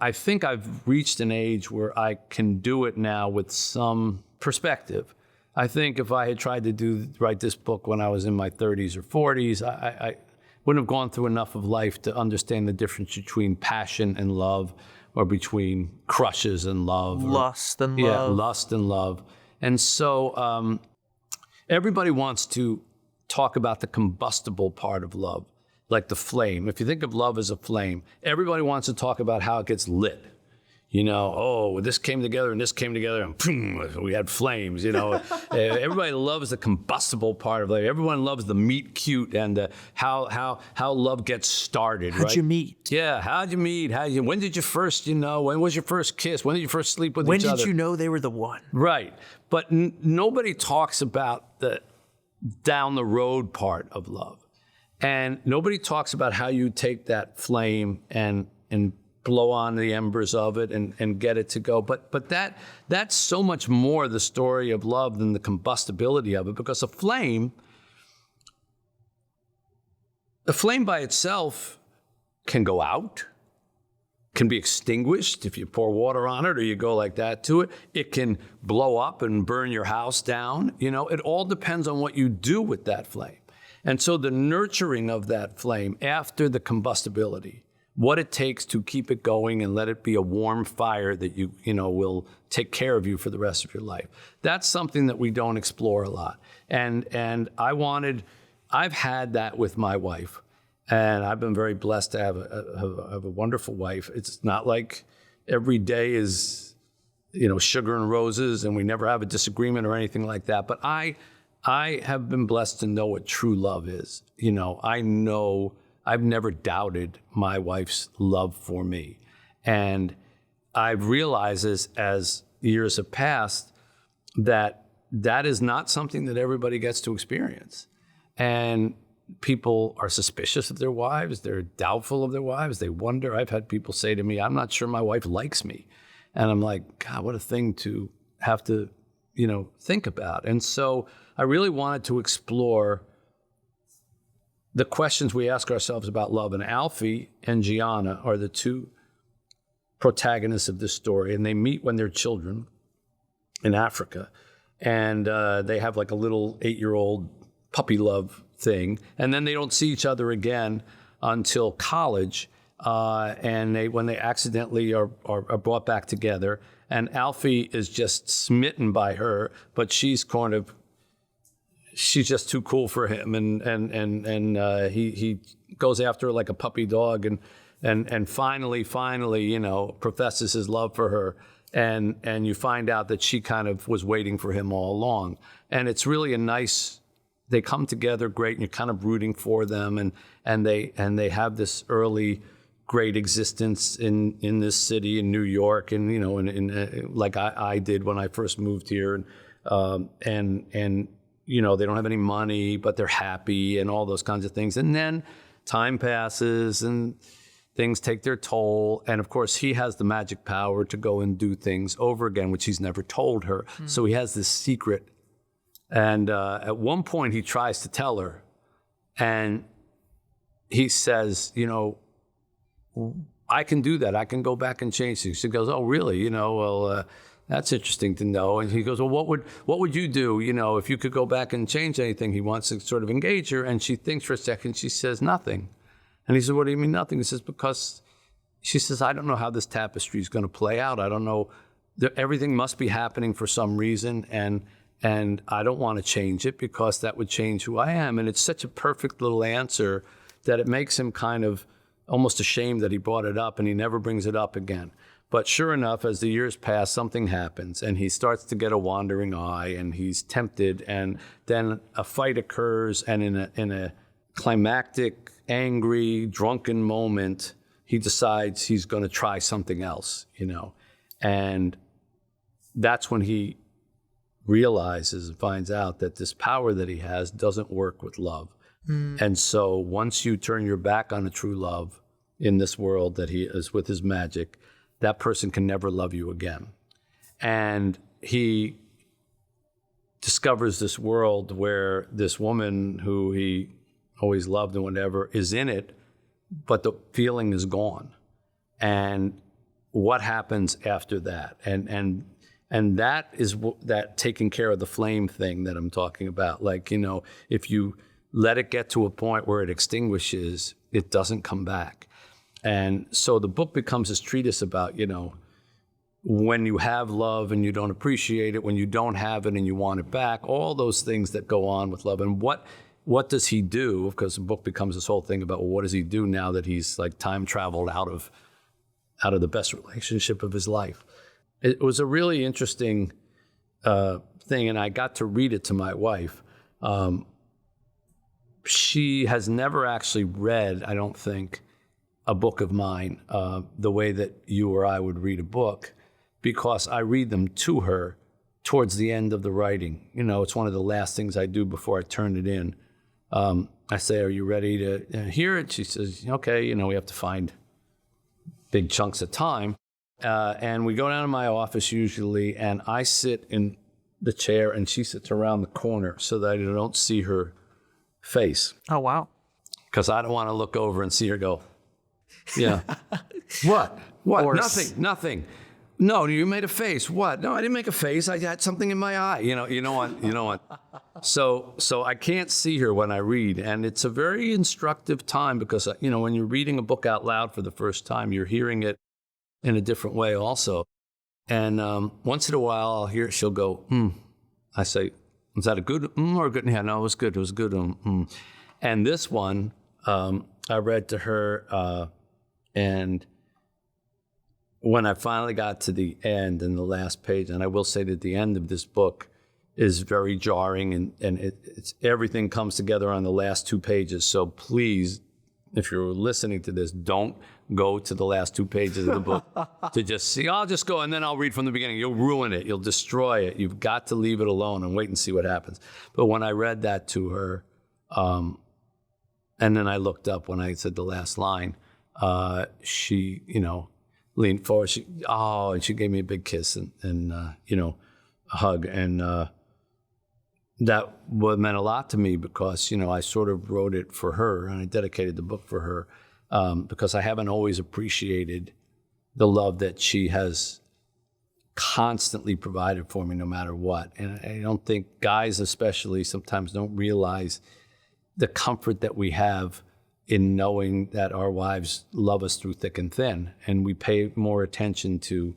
I think I've reached an age where I can do it now with some perspective. I think if I had tried to write this book when I was in my 30s or 40s, I wouldn't have gone through enough of life to understand the difference between passion and love, or between crushes and love. Lust and love. Yeah, lust and love. And so everybody wants to talk about the combustible part of love, like the flame. If you think of love as a flame, everybody wants to talk about how it gets lit. You know, oh, this came together and this came together and boom, we had flames, you know. Everybody loves the combustible part of life. Everyone loves the meet cute and how love gets started, How'd right? you meet? Yeah, how'd you meet? When did you first, when was your first kiss? When did you first sleep with each other? When did you know they were the one? Right. But nobody talks about the down the road part of love. And nobody talks about how you take that flame and blow on the embers of it and get it to go. But that's so much more the story of love than the combustibility of it, because a flame by itself can go out, can be extinguished if you pour water on it or you go like that to it. It can blow up and burn your house down. You know, it all depends on what you do with that flame. And so the nurturing of that flame after the combustibility, what it takes to keep it going and let it be a warm fire that you know will take care of you for the rest of your life. That's something that we don't explore a lot. And I've had that with my wife, and I've been very blessed to have a wonderful wife. It's not like every day is, you know, sugar and roses and we never have a disagreement or anything like that. But I have been blessed to know what true love is. You know, I've never doubted my wife's love for me. And I've realized as years have passed that is not something that everybody gets to experience. And people are suspicious of their wives. They're doubtful of their wives. They wonder. I've had people say to me, I'm not sure my wife likes me. And I'm like, God, what a thing to have to, you know, think about. And so I really wanted to explore the questions we ask ourselves about love. And Alfie and Gianna are the two protagonists of this story. And they meet when they're children in Africa. And they have like a little 8-year-old puppy love thing. And then they don't see each other again until college. And when they accidentally are brought back together. And Alfie is just smitten by her, but she's just too cool for him, and he goes after her like a puppy dog, and finally, you know, professes his love for her, and you find out that she kind of was waiting for him all along, and it's really a nice. They come together great, and you're kind of rooting for them, and they have this early great existence in this city in New York, and you know, like I did when I first moved here, and you know, they don't have any money, but they're happy and all those kinds of things. And then time passes and things take their toll. And of course, he has the magic power to go and do things over again, which he's never told her. Mm. So he has this secret. And at one point he tries to tell her, and he says, you know, I can do that. I can go back and change things. She goes, oh, really? You know, well, that's interesting to know. And he goes, well, what would you do, you know, if you could go back and change anything? He wants to sort of engage her. And she thinks for a second. She says, nothing. And he said, what do you mean nothing? He says, because she says, I don't know how this tapestry is going to play out. I don't know. Everything must be happening for some reason. And I don't want to change it because that would change who I am. And it's such a perfect little answer that it makes him kind of almost ashamed that he brought it up, and he never brings it up again. But sure enough, as the years pass, something happens, and he starts to get a wandering eye, and he's tempted, and then a fight occurs, and in a climactic, angry, drunken moment, he decides he's going to try something else, and that's when he realizes and finds out that this power that he has doesn't work with love. And so once you turn your back on the true love in this world that he is with his magic, that person can never love you again. And he discovers this world where this woman who he always loved and whatever is in it, but the feeling is gone. And what happens after that? And that is that taking care of the flame thing that I'm talking about. Like, if you let it get to a point where it extinguishes, it doesn't come back. And so the book becomes this treatise about, when you have love and you don't appreciate it, when you don't have it and you want it back, all those things that go on with love. And what does he do? Because the book becomes this whole thing about, well, what does he do now that he's like time traveled out of the best relationship of his life? It was a really interesting thing, and I got to read it to my wife. She has never actually read, I don't think, a book of mine the way that you or I would read a book, because I read them to her towards the end of the writing. It's one of the last things I do before I turn it in. I say, are you ready to hear it? She says, okay, we have to find big chunks of time. And we go down to my office usually, and I sit in the chair and she sits around the corner so that I don't see her face. Oh, wow. Because I don't want to look over and see her go, yeah. What? Or Nothing. No, you made a face. What? No, I didn't make a face. I had something in my eye. You know what? So I can't see her when I read, and it's a very instructive time because when you're reading a book out loud for the first time, you're hearing it in a different way also. And once in a while, I'll hear it. She'll go, I say, was that a good or a good? Yeah, no, it was good. It was good. And this one, I read to her, and when I finally got to the end and the last page, and I will say that the end of this book is very jarring, and it's everything comes together on the last 2 pages. So please, if you're listening to this, don't go to the last 2 pages of the book to just see, I'll just go and then I'll read from the beginning. You'll ruin it. You'll destroy it. You've got to leave it alone and wait and see what happens. But when I read that to her, and then I looked up when I said the last line, she, leaned forward. And she gave me a big kiss and a hug. And that meant a lot to me because, I sort of wrote it for her and I dedicated the book for her because I haven't always appreciated the love that she has constantly provided for me no matter what. And I don't think guys especially sometimes don't realize the comfort that we have in knowing that our wives love us through thick and thin. And we pay more attention to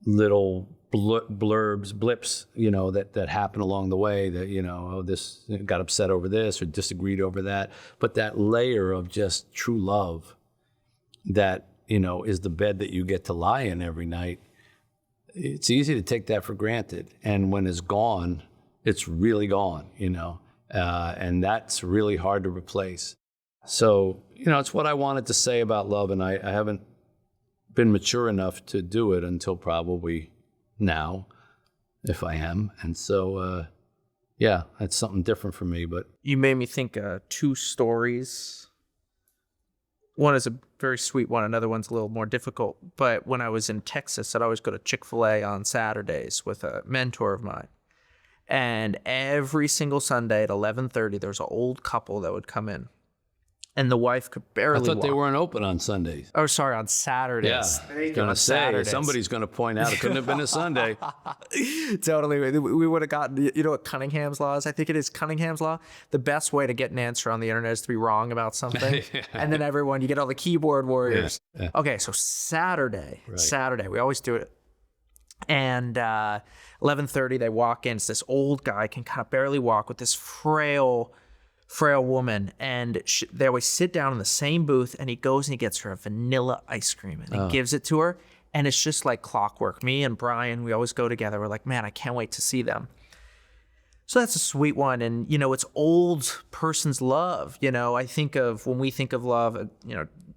little blips, that happen along the way that, this got upset over this or disagreed over that. But that layer of just true love that, is the bed that you get to lie in every night, it's easy to take that for granted. And when it's gone, it's really gone, and that's really hard to replace. So, it's what I wanted to say about love, and I haven't been mature enough to do it until probably now, if I am. And so, that's something different for me. But you made me think 2 stories. One is a very sweet one. Another one's a little more difficult. But when I was in Texas, I'd always go to Chick-fil-A on Saturdays with a mentor of mine. And every single Sunday at 11:30, there was an old couple that would come in. And the wife could barely I thought walk. they weren't open on Sundays. Oh, sorry, on Saturdays. Yeah, I was going to say, somebody's going to point out it couldn't have been a Sunday. Totally. We would have gotten, what Cunningham's law is? I think it is Cunningham's law. The best way to get an answer on the internet is to be wrong about something. And then you get all the keyboard warriors. Yeah. Okay, so Saturday, we always do it. And 11:30, they walk in. It's this old guy, can kind of barely walk with this frail woman, and they always sit down in the same booth, and he goes and he gets her a vanilla ice cream and he gives it to her, And it's just like clockwork. Me and Brian, we always go together. We're like, man, I can't wait to see them. So that's a sweet one. And, it's old person's love. I think of, when we think of love,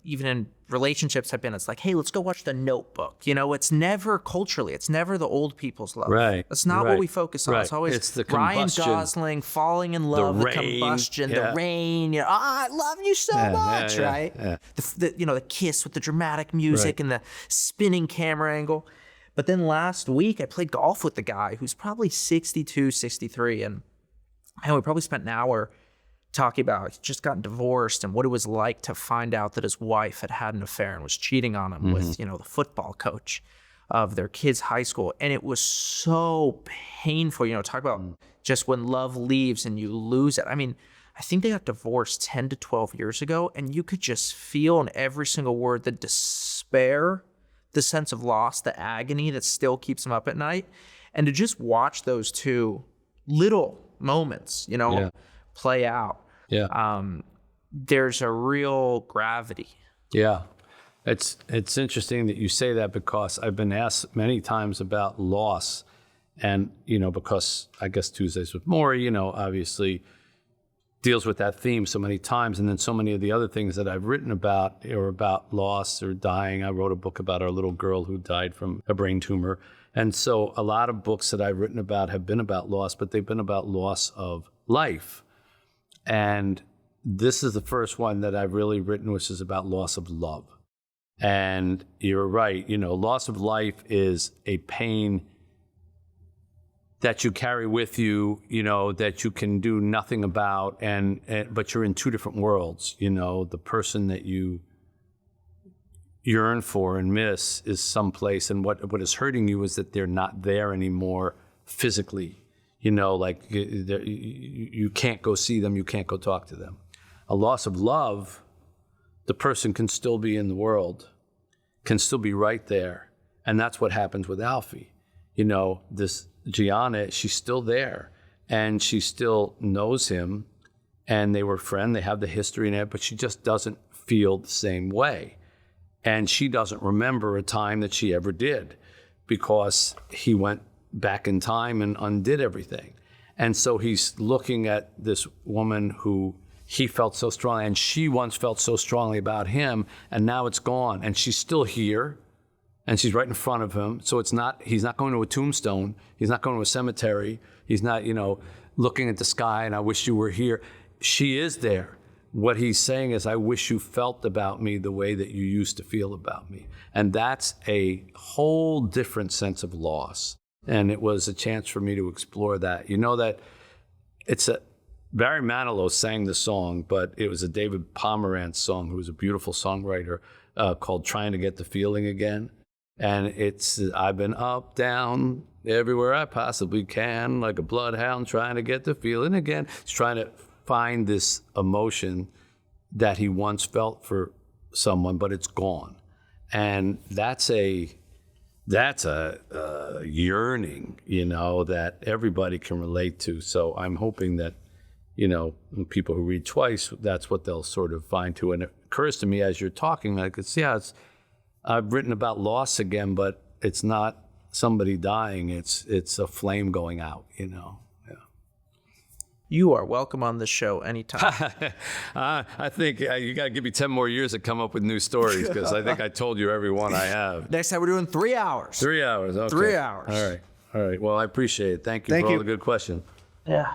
even in relationships it's like, hey, let's go watch The Notebook. It's never culturally, it's never the old people's love. Right. That's not what we focus on. Right. It's always the Ryan combustion, Gosling falling in love, the combustion, the rain. I love you so much, right? Yeah. The kiss with the dramatic music and the spinning camera angle. But then last week I played golf with the guy who's probably 62, 63, and we probably spent an hour talking about he'd just gotten divorced and what it was like to find out that his wife had an affair and was cheating on him with, the football coach of their kids' high school. And it was so painful, talk about just when love leaves and you lose it. I mean, I think they got divorced 10 to 12 years ago, and you could just feel in every single word the despair, the sense of loss, the agony that still keeps them up at night. And to just watch those two little moments, play out. Yeah. There's a real gravity. Yeah. It's interesting that you say that, because I've been asked many times about loss. And, because I guess Tuesdays with Morrie, obviously deals with that theme so many times. And then so many of the other things that I've written about are about loss or dying. I wrote a book about our little girl who died from a brain tumor. And so a lot of books that I've written about have been about loss, but they've been about loss of life. And this is the first one that I've really written, which is about loss of love. And you're right, loss of life is a pain that you carry with you, that you can do nothing about, but you're in two different worlds. The person that you yearn for and miss is someplace, and what is hurting you is that they're not there anymore physically. Like you can't go see them, you can't go talk to them. A loss of love, the person can still be in the world, can still be right there. And that's what happens with Alfie. This Gianna, she's still there, and she still knows him, and they were friends, they have the history in it, but she just doesn't feel the same way. And she doesn't remember a time that she ever did, because he went back in time and undid everything. And so he's looking at this woman who he felt so strongly, and she once felt so strongly about him, and now it's gone. And she's still here, and she's right in front of him. So he's not going to a tombstone. He's not going to a cemetery. He's not, looking at the sky and I wish you were here. She is there. What he's saying is, I wish you felt about me the way that you used to feel about me. And that's a whole different sense of loss. And it was a chance for me to explore that. That Barry Manilow sang the song, but it was a David Pomerantz song, who was a beautiful songwriter, called Trying to Get the Feeling Again. And it's, I've been up, down, everywhere I possibly can, like a bloodhound trying to get the feeling again. He's trying to find this emotion that he once felt for someone, but it's gone. And that's a yearning, that everybody can relate to. So I'm hoping that, people who read twice, that's what they'll sort of find too. And it occurs to me as you're talking, I've written about loss again, but it's not somebody dying. It's a flame going out, Yeah. You are welcome on the show anytime. I think you got to give me 10 more years to come up with new stories, because I think I told you every one I have. Next time we're doing 3 hours. 3 hours, okay. 3 hours. All right. Well, I appreciate it. Thank you for all the good questions. Yeah.